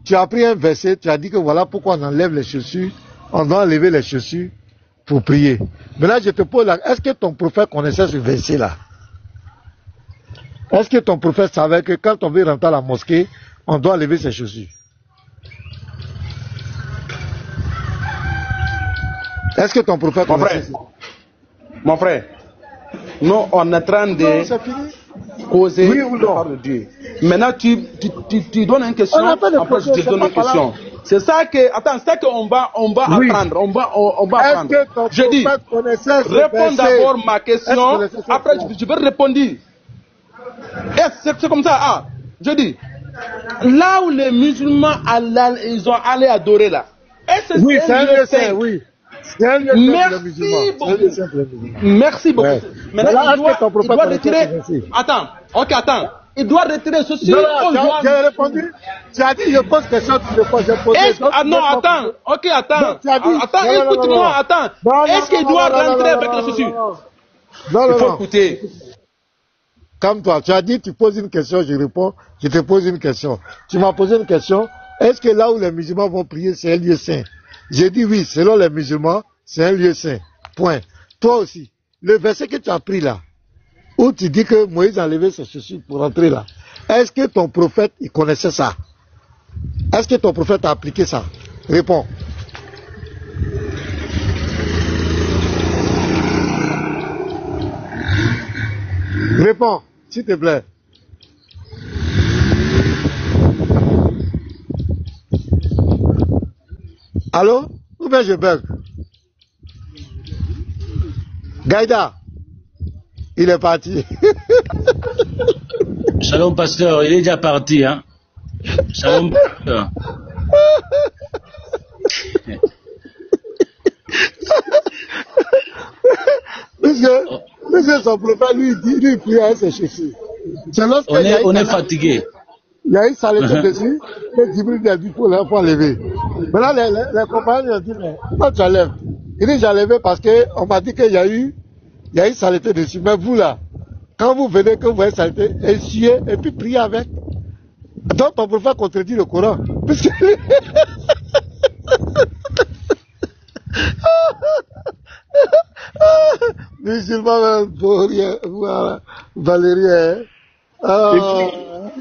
[SPEAKER 13] Tu as pris un verset, tu as dit que voilà pourquoi on enlève les chaussures, on doit enlever les chaussures pour prier. Maintenant je te pose est-ce que ton prophète connaissait ce verset-là? Est-ce que ton prophète savait que quand on veut rentrer à la mosquée, on doit enlever ses chaussures? Est-ce que ton prophète connaissait ça?
[SPEAKER 12] Mon frère, nous on est en train de causer par Dieu. Maintenant tu donnes une question, après je te donne une question. C'est ça que, attends, c'est ça qu'on va apprendre. On va apprendre. Je dis, réponds d'abord ma question. Après, je vais répondre. C'est comme ça. Ah, je dis, là où les musulmans ils ont allé adorer là.
[SPEAKER 13] Oui, c'est un lieu saint, oui. C'est un lieu
[SPEAKER 12] Merci beaucoup. Merci beaucoup. Maintenant, il doit retirer. Attends. Il doit retirer ceci.
[SPEAKER 13] Non, j'ai répondu. Tu as dit, je pose question, tu réponds.
[SPEAKER 12] Ah non, attends. Ok, attends. Attends, écoute-moi, attends. Est-ce qu'il doit rentrer avec le ceci?
[SPEAKER 13] Non,
[SPEAKER 12] il faut écouter.
[SPEAKER 13] Calme-toi. Tu as dit, tu poses une question, je réponds. Je te pose une question. Tu m'as posé une question. Est-ce que là où les musulmans vont prier, c'est un lieu saint? J'ai dit oui, selon les musulmans, c'est un lieu saint. Point. Toi aussi, le verset que tu as pris là, où tu dis que Moïse a enlevé ses chaussures pour rentrer là, est-ce que ton prophète, il connaissait ça? Est-ce que ton prophète a appliqué ça? Réponds. Réponds, s'il te plaît. Allô? Ou bien je bug? Gaïda, il est parti.
[SPEAKER 17] Shalom, pasteur, il est déjà parti, hein? Shalom, pasteur.
[SPEAKER 13] Puisque son prophète, lui, il prie avec ses chaussures.
[SPEAKER 17] On est fatigué.
[SPEAKER 13] Il y a une saleté dessus, et Djibril a dit qu'il faut enlever. Maintenant, les compagnons ont dit, mais pourquoi tu enlèves? Il dit, j'ai enlevé parce qu'on m'a dit qu'il y a une saleté dessus. Mais vous là, quand vous venez, que vous voyez saleté, essuyez et puis priez avec. Donc ton prophète contredit le Coran. Puisque... Musulman, pour rien, voilà, Valérie.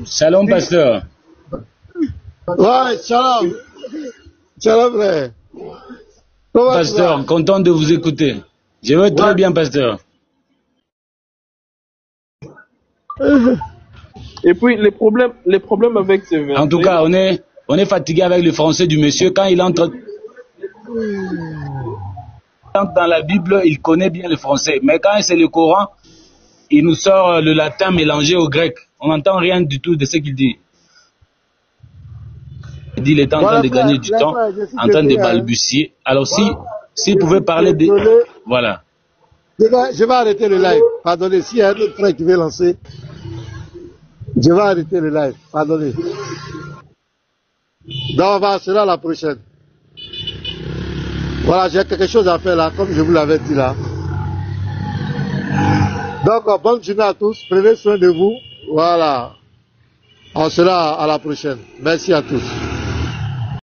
[SPEAKER 17] Shalom, pasteur.
[SPEAKER 13] Ouais, shalom. Shalom, frère.
[SPEAKER 17] Pasteur, content de vous écouter. Je vais très bien, pasteur.
[SPEAKER 8] Et puis, les problèmes avec ces versets...
[SPEAKER 17] En tout cas, on est fatigué avec le français du monsieur. Quand il entre dans la Bible, il connaît bien le français. Mais quand c'est le Coran, il nous sort le latin mélangé au grec. On n'entend rien du tout de ce qu'il dit. Il dit qu'il est en train de gagner du temps, en train de balbutier. Alors s'il pouvait parler de... Voilà.
[SPEAKER 13] Je vais arrêter le live. Pardonnez, s'il y a un autre frère qui veut lancer, je vais arrêter le live. Pardonnez. Donc on va se à la prochaine. Voilà, j'ai quelque chose à faire là, comme je vous l'avais dit là. Donc, bonne journée à tous. Prenez soin de vous. Voilà. On sera à la prochaine. Merci à tous.